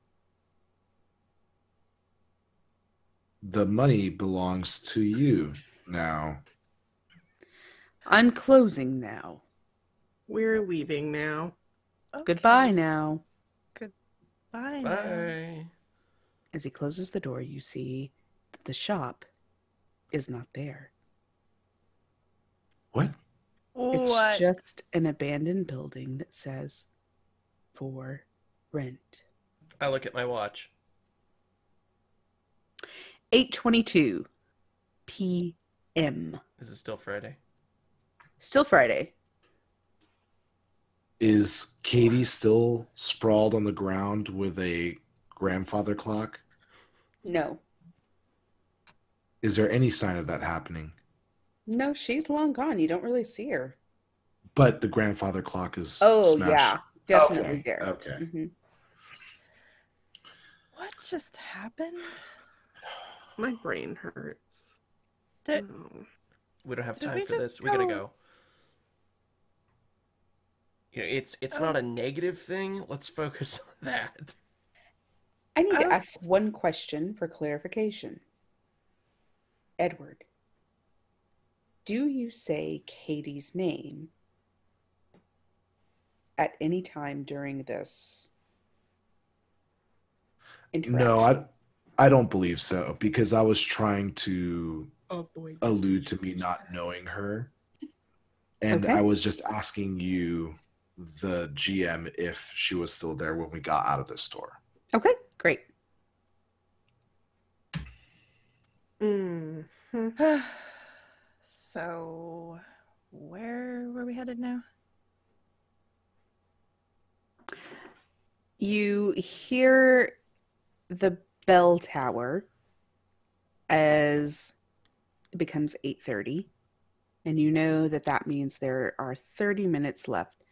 the money belongs to you now. I'm closing now. We're leaving now. Okay. Goodbye now. Bye. now. Bye. As he closes the door, you see that the shop is not there. What? It's What? just an abandoned building that says for rent. I look at my watch. 8:22 p.m. Is it still Friday? Still Friday. Is Katie still sprawled on the ground with a grandfather clock? No. Is there any sign of that happening? No, she's long gone. You don't really see her. But the grandfather clock is Oh, smashed. yeah. Definitely Okay, there. okay. Mhm. What just happened? My brain hurts. Did, Oh. We don't have Did time we for just this. We gotta go- go. You know, it's not a negative thing. Let's focus on that. I need to Okay. ask one question for clarification. Edward, do you say Katie's name at any time during this interaction? No, I don't believe so, because I was trying to Avoid. allude to me not knowing her. And Okay. I was just asking you, the GM, if she was still there when we got out of the store. Okay, great. Mhm. So, where were we headed now? You hear the bell tower as it becomes 8:30, and you know that that means there are 30 minutes left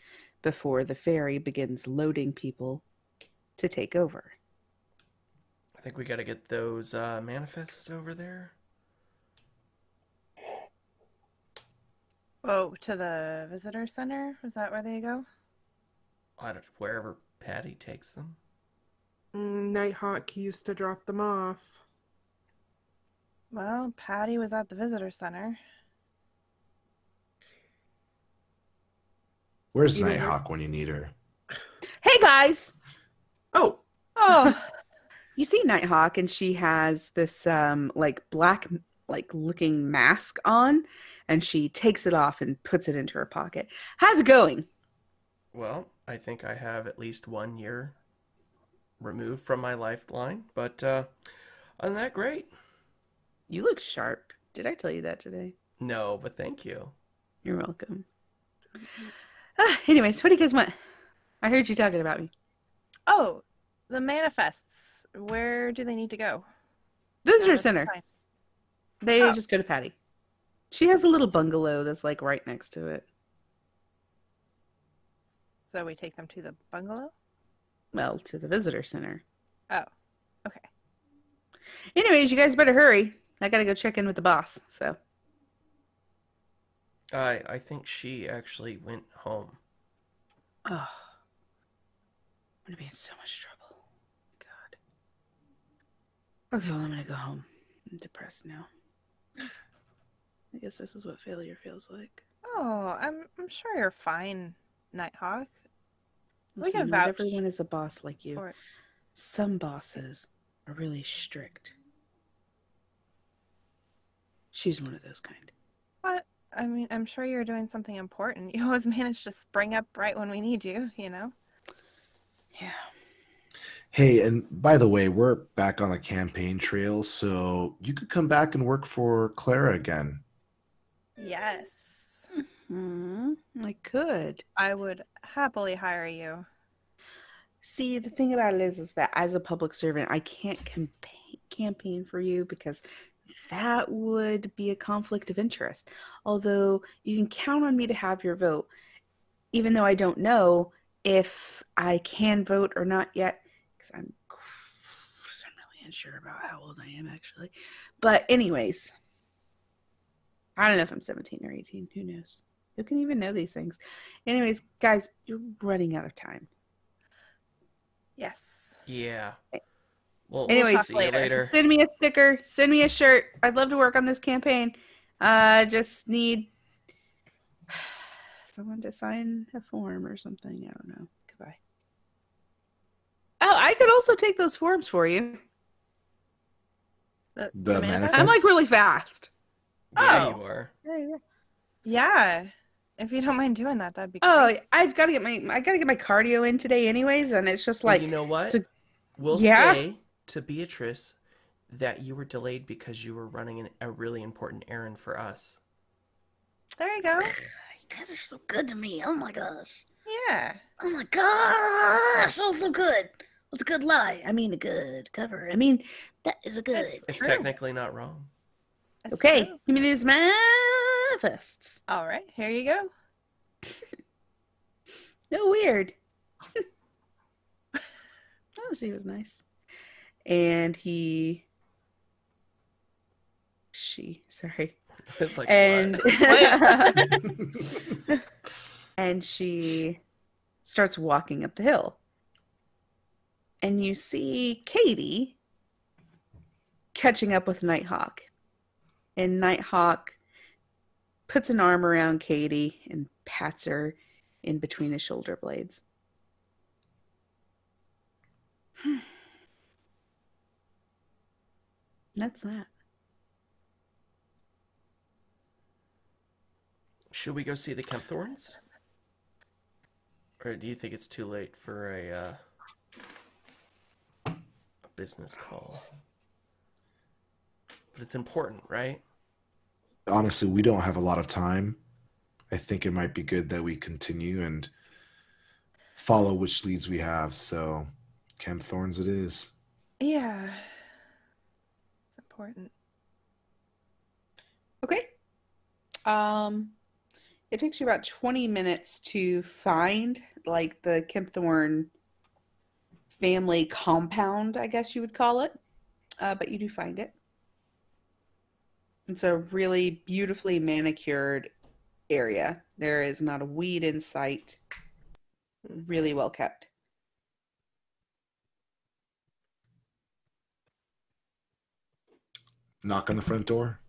before the ferry begins loading people to take over. I think we gotta get those manifests over there. Oh, to the visitor center? Is that where they go? Wherever Patty takes them. Nighthawk used to drop them off. Well, Patty was at the visitor center. Where's You know Nighthawk when you need her? Hey guys! Oh, Oh, You see Nighthawk, and she has this like black like looking mask on, and she takes it off and puts it into her pocket. How's it going? Well, I think I have at least 1 year removed from my lifeline, but other than that, great. You look sharp. Did I tell you that today? No, but thank you. You're welcome. Anyways, what do you guys want? I heard you talking about me. oh, the manifests. Where do they need to go? Visitor That's center. fine. They Oh. just go to Patty. She has a little bungalow that's like right next to it. So we take them to the bungalow? Well, to the visitor center. Oh, okay. Anyways, you guys better hurry. I gotta go check in with the boss. So I think she actually went home. oh, I'm gonna be in so much trouble. God. Okay, well I'm gonna go home. I'm depressed now. I guess this is what failure feels like. Oh, I'm sure you're fine, Nighthawk. We Listen, can not vouch everyone is a boss like you. for it. Some bosses are really strict. She's one of those kind. What? I mean, I'm sure you're doing something important. You always manage to spring up right when we need you, you know? Yeah. Hey, and by the way, we're back on the campaign trail, so you could come back and work for Clara again. Yes. I could. I would happily hire you. See, the thing about it is that as a public servant, I can't campaign for you because that would be a conflict of interest. Although you can count on me to have your vote, even though I don't know if I can vote or not yet, because I'm really unsure about how old I am actually. But anyways, I don't know if I'm 17 or 18. Who knows? Who can even know these things? Anyways, guys, you're running out of time. Yes. Yeah. Well, Anyways, we'll see you later. send me a sticker. Send me a shirt. I'd love to work on this campaign. Just need someone to sign a form or something. I don't know. Goodbye. Oh, I could also take those forms for you. The manifest? I'm like really fast. Yeah, Oh. you are. Yeah. Yeah. If you don't mind doing that, that'd be Oh, great. I gotta get my cardio in today, anyways, and it's just Well, like you know what? to- We'll Yeah? say to Beatrice that you were delayed because you were running a really important errand for us. There you go. You guys are so good to me. Oh my gosh. Yeah. Oh my gosh. So good. What's a good lie? I mean a good cover. I mean, that is a good. It's True. technically not wrong. That's okay. true. Give me these manifests. All right. Here you go. No weird. Oh, she was nice. And sorry. It's like, And what? and she starts walking up the hill. And you see Katie catching up with Nighthawk. And Nighthawk puts an arm around Katie and pats her in between the shoulder blades. That's that. Should we go see the Kempthorns? Or do you think it's too late for a business call? But it's important, right? Honestly, we don't have a lot of time. I think it might be good that we continue and follow which leads we have. So, Camp Thorns it is. Yeah. It's important. Okay. It takes you about 20 minutes to find like the Kempthorne family compound, I guess you would call it. But you do find it. It's a really beautifully manicured area. There is not a weed in sight. Really well kept. Knock on the front door.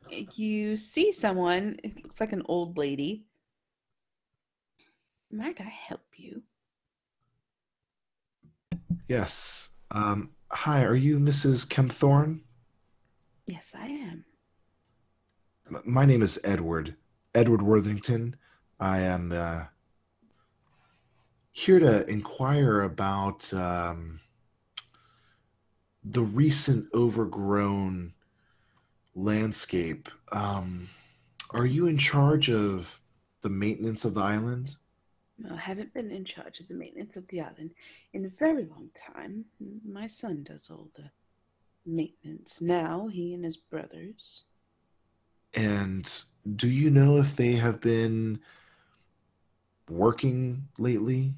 You see someone, it looks like an old lady. Might I help you? Yes. Hi, are you Mrs. Kempthorne? Yes, I am. My name is Edward. Edward Worthington. I am here to inquire about the recent overgrown landscape. Are you in charge of the maintenance of the island? I haven't been in charge of the maintenance of the island in a very long time. My son does all the maintenance now, he and his brothers. And do you know if they have been working lately?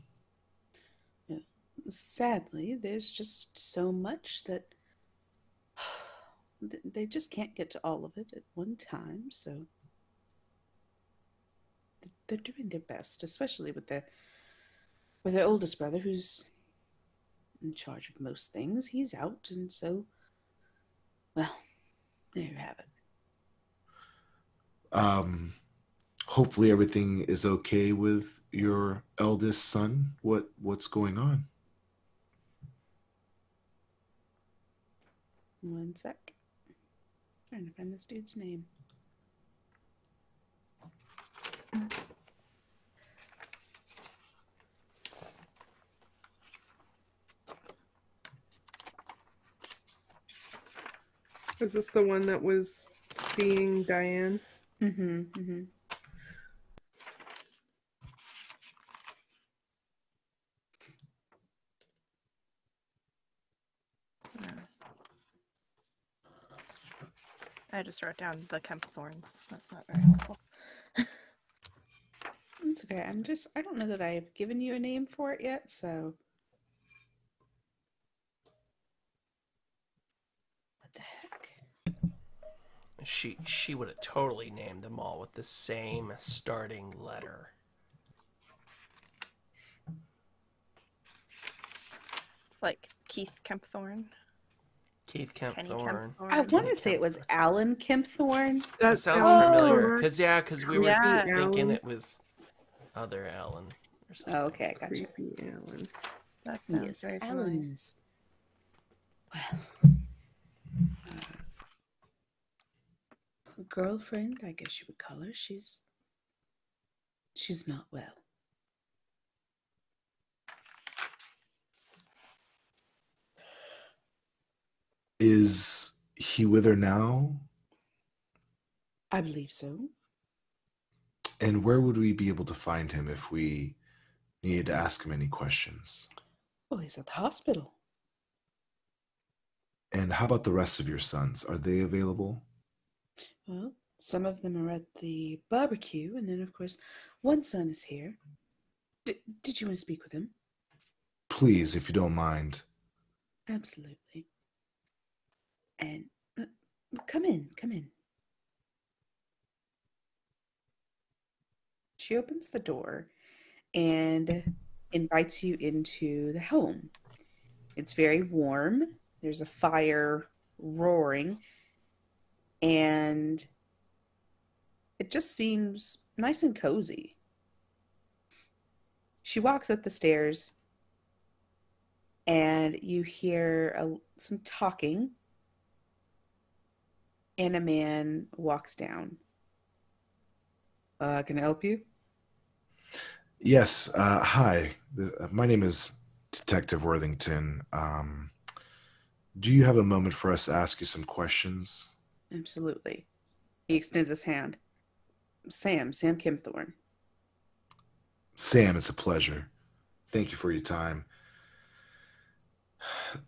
Sadly, there's just so much that they just can't get to all of it at one time, so they're doing their best, especially with their oldest brother, who's in charge of most things. He's out, and so, well, there you have it. Hopefully everything is okay with your eldest son. What's going on? One sec. Trying to find this dude's name. Is this the one that was seeing Diane? Mm-hmm. Mm-hmm. I just wrote down the Kempthorns. That's not very helpful. It's okay. I don't know that I've given you a name for it yet, so. What the heck? She would have totally named them all with the same starting letter. like Keith Kempthorne. Keith Kenny Kempthorne. Kempthorne. I want to say it was Alan Kempthorne. That sounds familiar. Because we were Yeah. thinking it was other Alan or something. Oh, okay, I gotcha. Creepy Alan. That sounds Yes, very familiar. Alan's. Well, girlfriend, I guess you would call her. She's not well. Is he with her now? I believe so. And where would we be able to find him if we needed to ask him any questions? Oh, he's at the hospital. And how about the rest of your sons? Are they available? Well, some of them are at the barbecue, and then, of course, one son is here. Did you want to speak with him? Please, if you don't mind. Absolutely. And come in, come in. She opens the door and invites you into the home. It's very warm. There's a fire roaring, and it just seems nice and cozy. She walks up the stairs, and you hear some talking, and a man walks down. Can I help you? Yes. Hi. My name is Detective Worthington. Do you have a moment for us to ask you some questions? Absolutely. He extends his hand. Sam Kempthorne. Sam, it's a pleasure. Thank you for your time.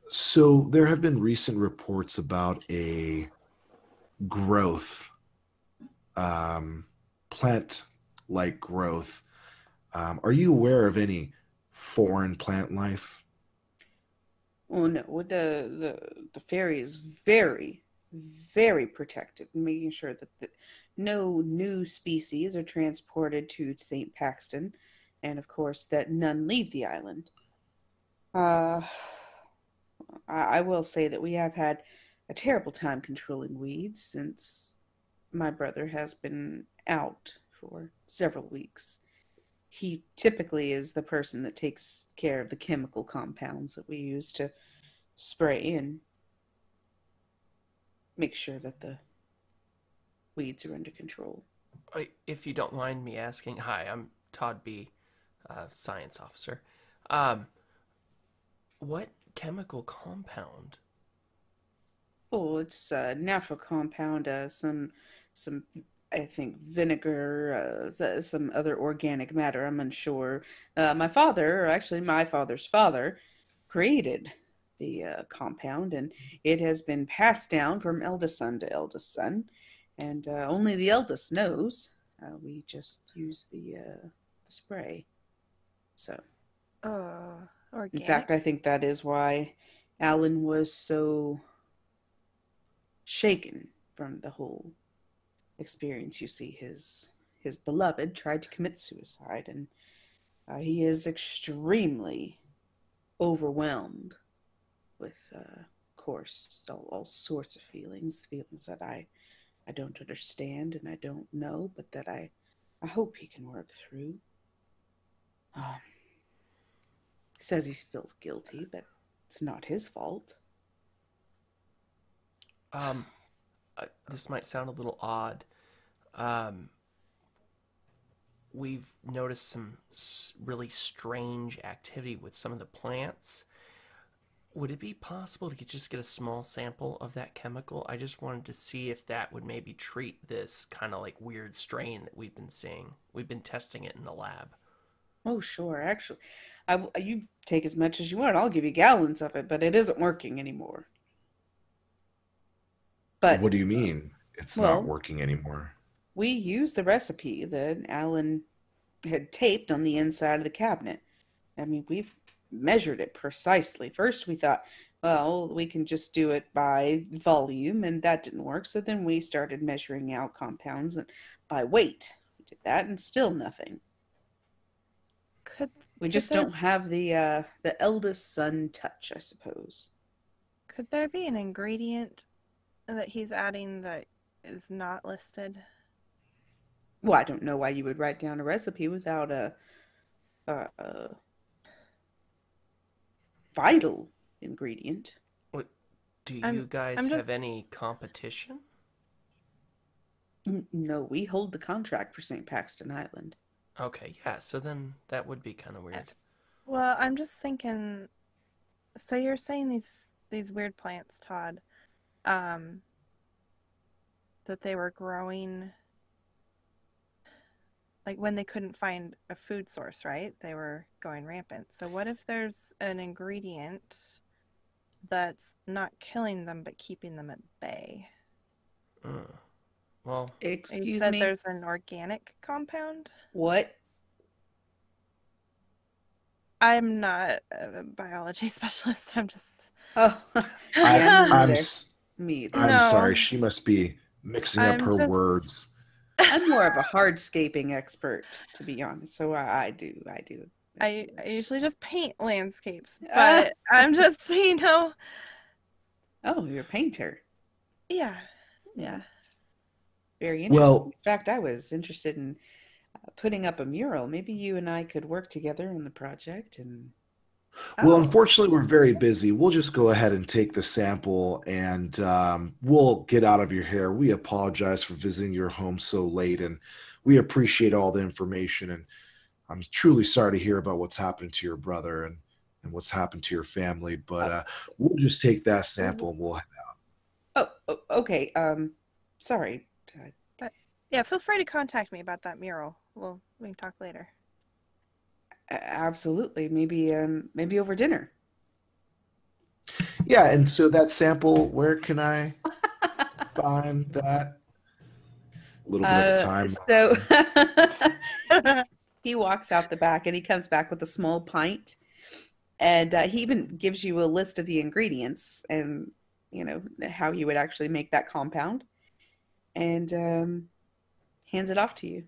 So there have been recent reports about a growth, plant-like growth. Are you aware of any foreign plant life? Oh no, the fairy is very, very protective, making sure that no new species are transported to St. Paxton, and of course that none leave the island. I will say that we have had a terrible time controlling weeds since my brother has been out for several weeks. He typically is the person that takes care of the chemical compounds that we use to spray and make sure that the weeds are under control. If you don't mind me asking, hi, I'm Todd B., science officer. What chemical compound? Oh, it's a natural compound, some I think vinegar, some other organic matter. I'm unsure. My father, or actually my father's father, created the compound, and it has been passed down from eldest son to eldest son, and only the eldest knows. We just use the spray. So, Organic. in fact, I think that is why Alan was so shaken from the whole experience. You see, his beloved tried to commit suicide, and he is extremely overwhelmed with, of course, all sorts of feelings that I don't understand and I don't know, but that I hope he can work through. He says he feels guilty, but it's not his fault. This might sound a little odd. We've noticed some really strange activity with some of the plants. Would it be possible to just get a small sample of that chemical? I just wanted to see if that would maybe treat this kind of like weird strain that we've been seeing. We've been testing it in the lab. Oh, sure. Actually, you take as much as you want. I'll give you gallons of it, but it isn't working anymore. But What do you mean it's not working anymore? We used the recipe that Alan had taped on the inside of the cabinet. I mean, we've measured it precisely. First, we thought, well, we can just do it by volume, and that didn't work. So then we started measuring out compounds by weight. We did that, and still nothing. We just there- don't have the eldest son touch, I suppose. Could there be an ingredient that he's adding that is not listed? Well, I don't know why you would write down a recipe without a vital ingredient. What, do I'm- you guys I'm have just- any competition? No, we hold the contract for St. Paxton Island. Okay, yeah, so then that would be kind of weird. Well, I'm just thinking. So you're saying these weird plants, Todd, that they were growing like when they couldn't find a food source, right? They were going rampant. So what if there's an ingredient that's not killing them but keeping them at bay? Well, You Excuse said me. there's an organic compound? What? I'm not a biology specialist. I'm just. Oh, I, yeah, me I'm neither. s- Me either. I'm No. sorry. She must be mixing up I'm her just- words. I'm more of a hardscaping expert, to be honest. So I do. I usually just paint landscapes, Ah. but I'm just, Oh, you're a painter. yeah. Yeah. That's very interesting. Well- In fact, I was interested in putting up a mural. Maybe you and I could work together on the project. And Well, Oh. unfortunately, we're very busy. We'll just go ahead and take the sample and we'll get out of your hair. We apologize for visiting your home so late, and we appreciate all the information. And I'm truly sorry to hear about what's happened to your brother and what's happened to your family. But we'll just take that sample and we'll. okay. Sorry. Yeah, feel free to contact me about that mural. We can talk later. Absolutely. Maybe over dinner. Yeah, and so that sample, where can I find that? A little bit of time. So he walks out the back and he comes back with a small pint, and he even gives you a list of the ingredients and how you would actually make that compound, and hands it off to you.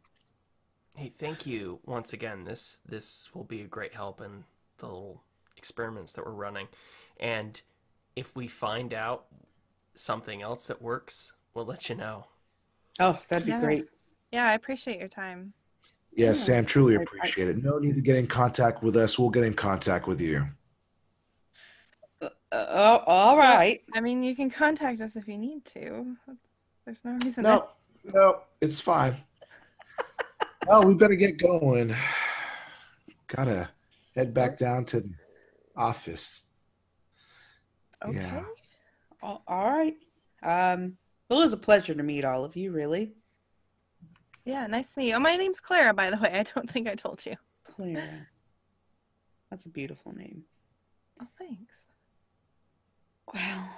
hey, thank you once again. This will be a great help in the little experiments that we're running. And if we find out something else that works, we'll let you know. Oh, that'd be Yeah. great. Yeah, I appreciate your time. Yeah, Yeah. Sam, truly I- appreciate it. No need to get in contact with us. We'll get in contact with you. All right. I mean, you can contact us if you need to. There's no reason to. No, it's fine. Well, we better get going. Gotta head back down to the office. Okay. Yeah. All right. Well, it was a pleasure to meet all of you, really. Yeah, nice to meet you. Oh, my name's Clara, by the way. I don't think I told you. Clara. That's a beautiful name. Oh, thanks. Well,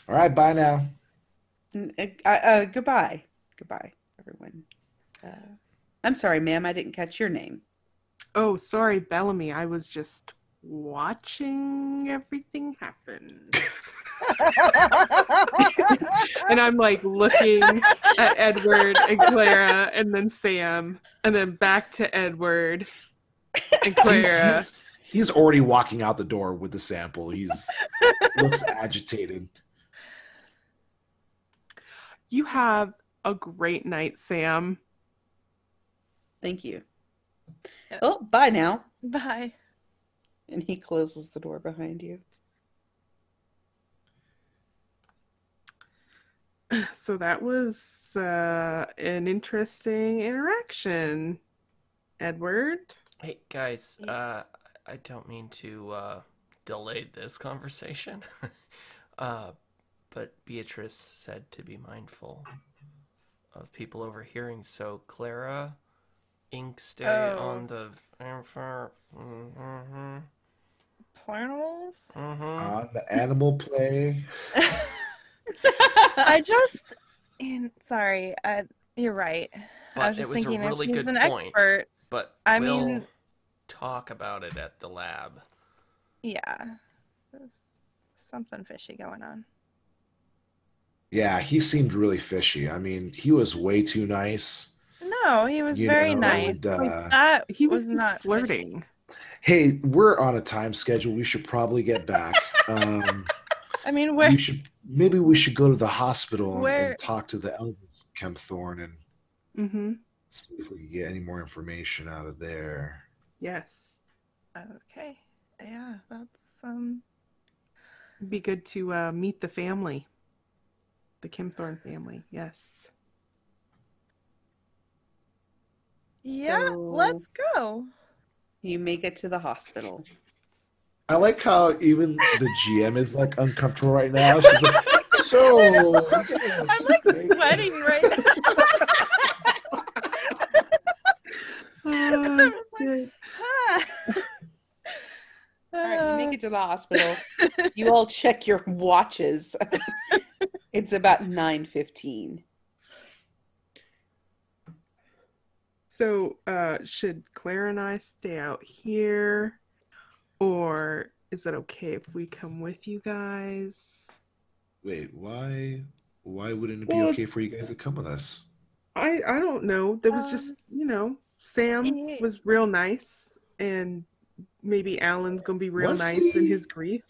All right, bye now. goodbye. Goodbye, everyone. I'm sorry, ma'am. I didn't catch your name. Oh, sorry, Bellamy. I was just watching everything happen. And I'm like looking at Edward and Clara and then Sam and then back to Edward and Clara. He's already walking out the door with the sample. He's looks agitated. You have a great night, Sam. Thank you. Yeah. Oh, bye now. Bye. And he closes the door behind you. So that was an interesting interaction, Edward. Hey guys, I don't mean to delay this conversation, but Beatrice said to be mindful of people overhearing. So Clara, ink stay on the. Planals? On the animal play. I just. Sorry, you're right. I But was just it was a thinking really if he's good an point. expert. But I we'll mean- talk about it at the lab. Yeah. There's something fishy going on. Yeah, he seemed really fishy. I mean, he was way too nice. No, he was You very know, nice. and, That He was was not fishy. flirting. hey, we're on a time schedule. We should probably get back. I mean, where? Maybe we should go to the hospital Where- and talk to the elders, Kempthorne, and Mm-hmm. see if we can get any more information out of there. Yes. Okay. Yeah, that's It'd be good to meet the family. The Kempthorne family. Yes. Yeah, So- let's go. You make it to the hospital. I like how even the GM is like uncomfortable right now. She's like, so I'm like sweating right Oh, shit. now. All right, you make it to the hospital. You all check your watches. It's about 9:15. So, should Claire and I stay out here? Or is it okay if we come with you guys? wait, why wouldn't it be Well, okay for you guys to come with us? I don't know. There was just, Sam Yeah. was real nice, and maybe Alan's gonna be real Was nice in he? his grief.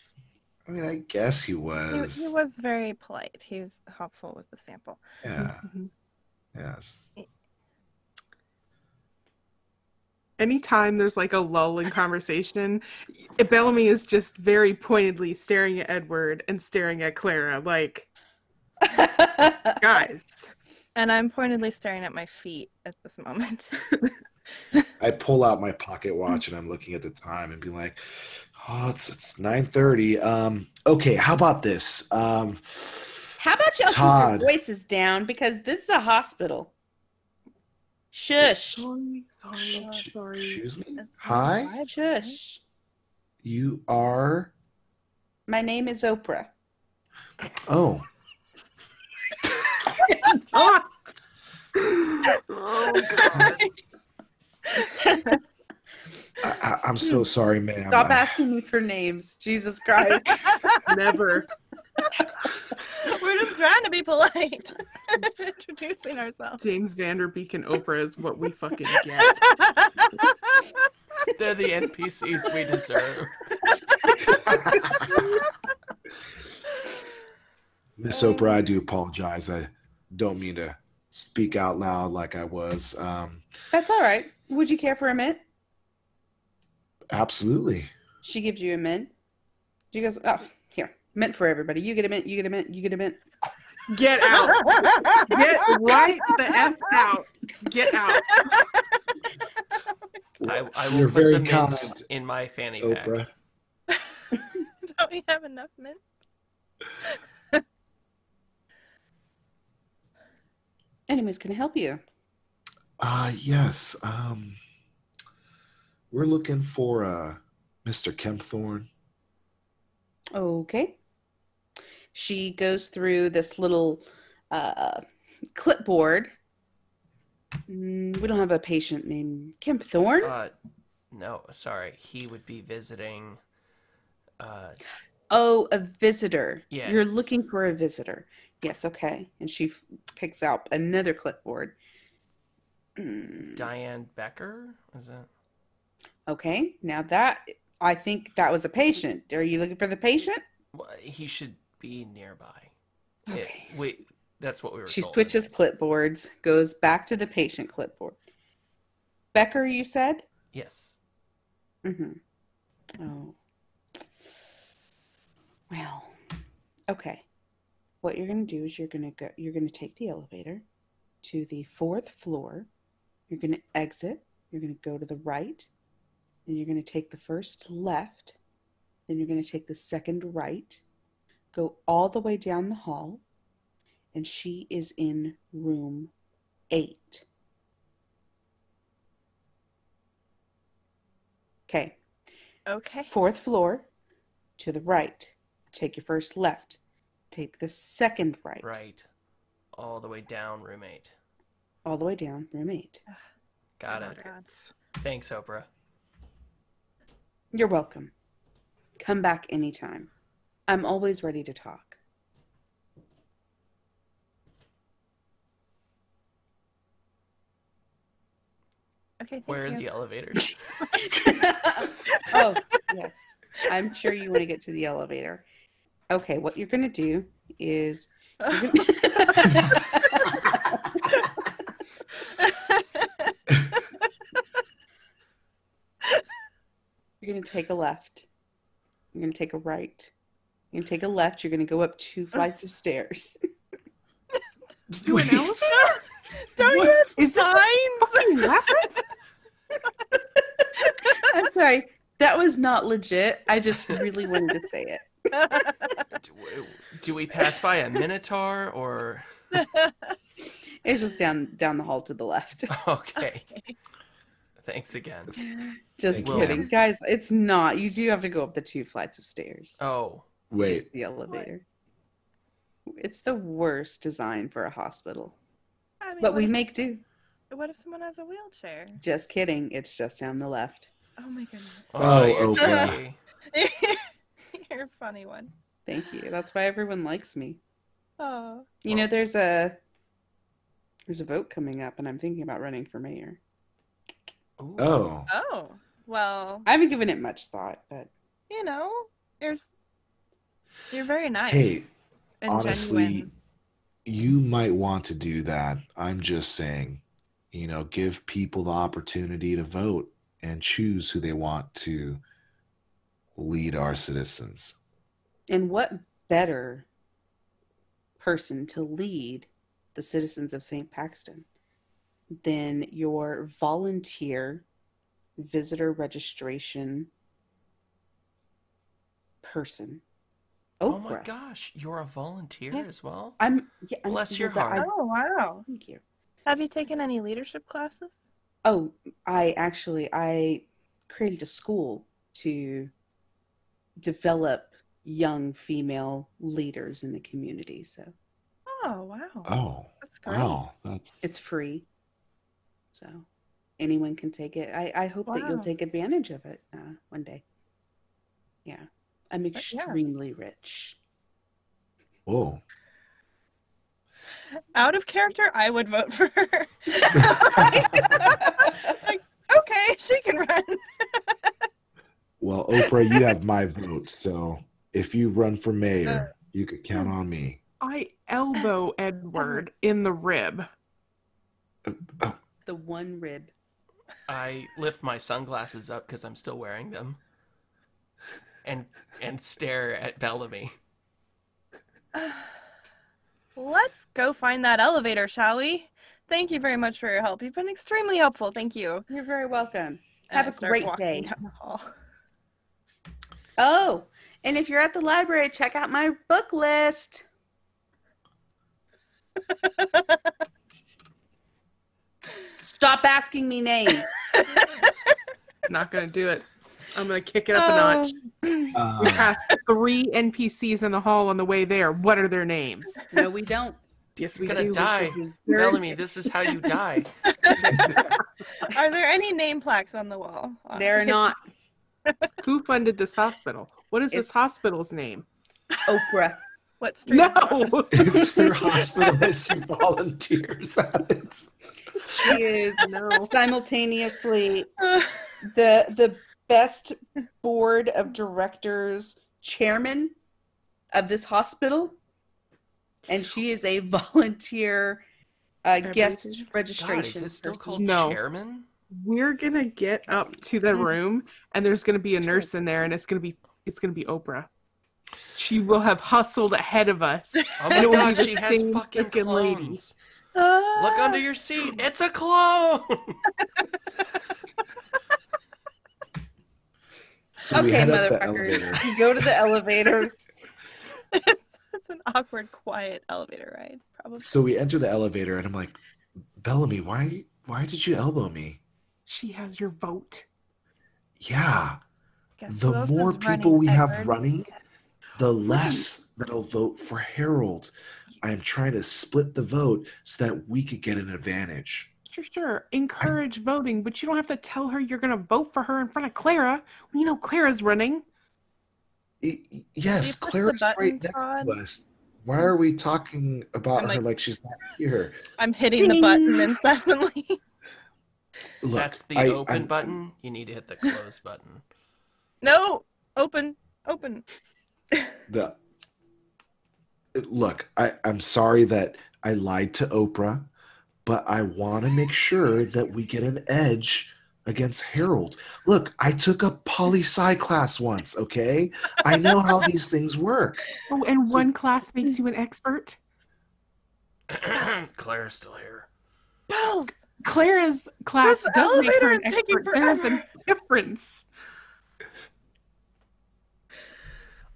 I mean, I guess he He was. was very polite. He was helpful with the sample. Yeah. Mhm. Yes. Anytime there's like a lull in conversation, Bellamy is just very pointedly staring at Edward and staring at Clara, like, guys. And I'm pointedly staring at my feet at this moment. I pull out my pocket watch and I'm looking at the time and be like, oh, it's 9:30. Okay, how about this? How about y'all keep Todd. your voices down, because this is a hospital. Shush. Sorry. Excuse me? It's Hi? not Shush. You are My name is Oprah. Oh. Oh, God. I'm so sorry, ma'am. Stop asking me for names. Jesus Christ. Never. We're just trying to be polite. Introducing ourselves. James Vanderbeek and Oprah is what we fucking get. They're the NPCs we deserve. Miss Oprah, I do apologize. I don't mean to speak out loud like I was. That's all right. Would you care for a mint? Absolutely. She gives you a mint. She goes, oh, here, mint for everybody. You get a mint, you get a mint, you get a mint. Get out. Get right the F out. Get out. I will You're put very the mint kind, in my fanny pack. Oprah. Don't we have enough mint? Anyways, can I help you? Yes. We're looking for Mr. Kempthorne. Okay. She goes through this little clipboard. We don't have a patient named Kempthorne. No, sorry. He would be visiting. Oh, a visitor. Yes. You're looking for a visitor. Yes, okay. And she picks out another clipboard. Diane Becker? Is that? Okay, now that, I think that was a patient. Are you looking for the patient? Well, he should be nearby. Okay. That's what we were She told. switches clipboards, goes back to the patient clipboard. Becker, you said? Yes. Mm-hmm. Oh. Well, okay. What you're going to do is you're going to take the elevator to the 4th floor. You're going to exit. You're going to go to the right. Then you're going to take the first left. Then you're going to take the second right. Go all the way down the hall. And she is in room 8. Okay. Okay. 4th floor to the right. Take your first left. Take the second right. Right. All the way down, room 8. All the way down, room 8. Got Oh, it. God. Thanks, Oprah. You're welcome. Come back anytime. I'm always ready to talk. Okay, thank Where are you. the elevators? Oh, yes. I'm sure you want to get to the elevator. Okay, what you're going to do is you're going to take a left. You're going to take a right. You're going to take a left. You're going to go up 2 flights of stairs. To an elevator? Don't you have Is this signs? I'm sorry. That was not legit. I just really wanted to say it. Do we pass by a minotaur or? It's just down the hall to the left. Okay. Thanks again. Just Well- kidding. Guys, it's not. You do have to go up the 2 flights of stairs. Oh, to Wait, the elevator. It's the worst design for a hospital. I mean, But we what make do. what if someone has a wheelchair? Just kidding. It's just down the left. Oh my goodness. Oh, you're okay. tricky. You're a funny one. Thank you. That's why everyone likes me. Oh. You know, there's a vote coming up, and I'm thinking about running for mayor. Ooh. Oh, Oh. Well, I haven't given it much thought, but you know, you're very nice. hey, and honestly, genuine. you might want to do that. I'm just saying, give people the opportunity to vote and choose who they want to lead our citizens. and what better person to lead the citizens of St. Paxton than your volunteer visitor registration person? Oh my Oprah. gosh, you're a volunteer Yeah. as well? I'm Bless your well, heart. Oh wow. Thank you. Have you taken any leadership classes? Oh, I created a school to develop young female leaders in the community. So Oh wow. Oh, That's great. wow. That's it's free. So anyone can take it. I hope that you'll Wow. take advantage of it one day. Yeah. I'm yeah. extremely rich. whoa. Out of character, I would vote for her. Like, okay, she can run. Well, Oprah, you have my vote. So if you run for mayor, you could count on me. I elbow Edward in the rib. The one rib. I lift my sunglasses up because I'm still wearing them, and stare at Bellamy. Let's go find that elevator, shall we? Thank you very much for your help. You've been extremely helpful. Thank you. You're very welcome. And Have I a start great walking day. down the hall. Oh, and if you're at the library, check out my book list. Stop asking me names. Not gonna do it. I'm gonna kick it up a notch. We passed 3 NPCs in the hall on the way there. What are their names? No, we don't. Yes, we You're gonna do. die. Bellamy, this is how you die. Are there any name plaques on the wall? They're not. Who funded this hospital? What is this It's- hospital's name? Oprah. What street? is it on? No. It's her hospital that she volunteers at. She is No. simultaneously the best board of directors chairman of this hospital, and she is a volunteer guest Everything. registration. God, is this still person. called No. chairman? We're gonna get up to the room, and there's gonna be a nurse in there, and it's gonna be Oprah. She will have hustled ahead of us. Oh And my it will god, be the she has same fucking frickin' lady. clones. Look under your seat. It's a clone. So we Okay, head up the motherfuckers. elevator. You go to the elevators. It's an awkward, quiet elevator ride, probably. So we enter the elevator, and I'm like, Bellamy, why did you elbow me? She has your vote. Yeah. Guess The who else more is people running, we have Edward? running, the less that'll vote for Harold. I am trying to split the vote so that we could get an advantage. Sure. Encourage voting, but you don't have to tell her you're gonna vote for her in front of Clara. We know Clara's running. Yes, push the Clara's button, right next Todd? to us. Why are we talking about I'm her like- like she's not here? I'm hitting the Ding. button incessantly. Look, That's the open button. You need to hit the close button. No, open. Look, I'm sorry that I lied to Oprah, but I want to make sure that we get an edge against Harold. Look, I took a poli-sci class once, okay? I know how these things work. Oh, and one class makes you an expert? Claire's still here. Bells. Clara's class This does make her elevator an is taking expert. There's a forever. difference.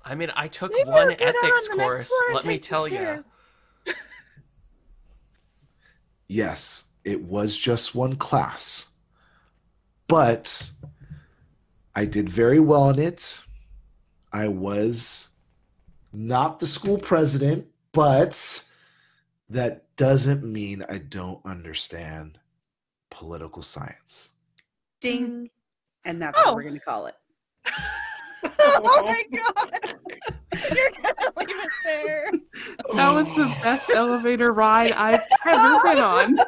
I mean, I took Maybe one we'll get out ethics on the next course. floor and Let me take the tell you. stairs. Yes, it was just one class, but I did very well in it. I was not the school president, but that doesn't mean I don't understand political science. Ding. And that's Oh. what we're going to call it. Oh my god! You're gonna leave it there. That was the best elevator ride I've ever been on.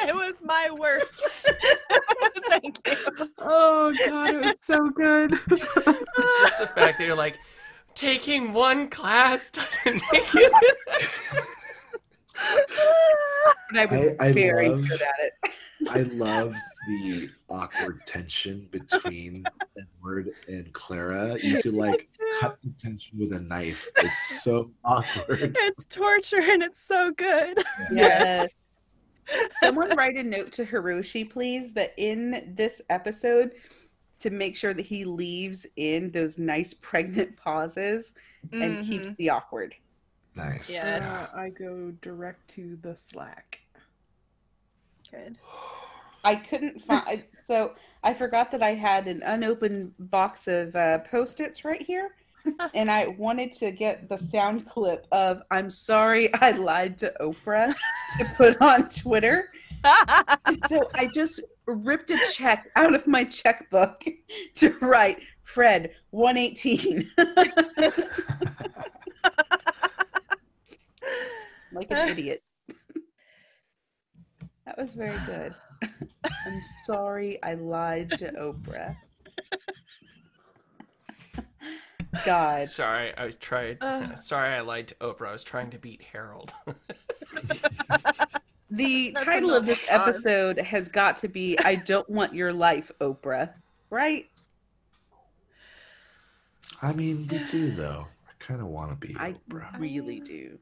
It was my worst. Thank you. Oh god, it was so good. It's just the fact that you're like, taking one class doesn't make it. But I was I very love- good at it. I love the awkward tension between Edward and Clara. You could like cut the tension with a knife. It's so awkward. It's torture and it's so good. Yes. Someone write a note to Hiroshi, please, that in this episode, to make sure that he leaves in those nice pregnant pauses and keeps the awkward. Nice. Yeah. I go direct to the Slack. Good. I couldn't find, so I forgot that I had an unopened box of Post-its right here, and I wanted to get the sound clip of "I'm sorry I lied to Oprah" to put on Twitter. So I just ripped a check out of my checkbook to write Fred 118. Like an idiot. That was very good. I'm sorry I lied to Oprah. God. Sorry, Sorry, I lied to Oprah. I was trying to beat Harold. The That's title of this enough cause. episode has got to be "I Don't Want Your Life, Oprah." Right? I mean, we do though. I kind of want to be I Oprah. really do.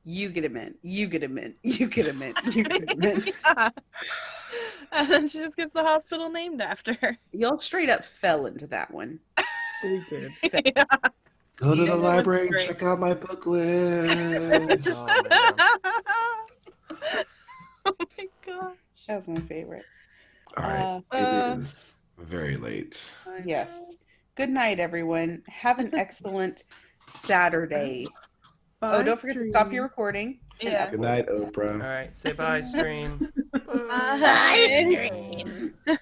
You get a mint. You get a mint. You get a mint. You get a mint. Yeah. And then she just gets the hospital named after her. Y'all straight up fell into that one. We did. Yeah. Go to Yeah, the that was library and great. check out my book list. Oh, man. Oh my gosh. That was my favorite. All right, it is very late. Yes. Good night, everyone. Have an excellent Saturday. Oh, don't forget to stop your recording. Yeah. Good night, All Oprah. right, say bye, stream. Bye.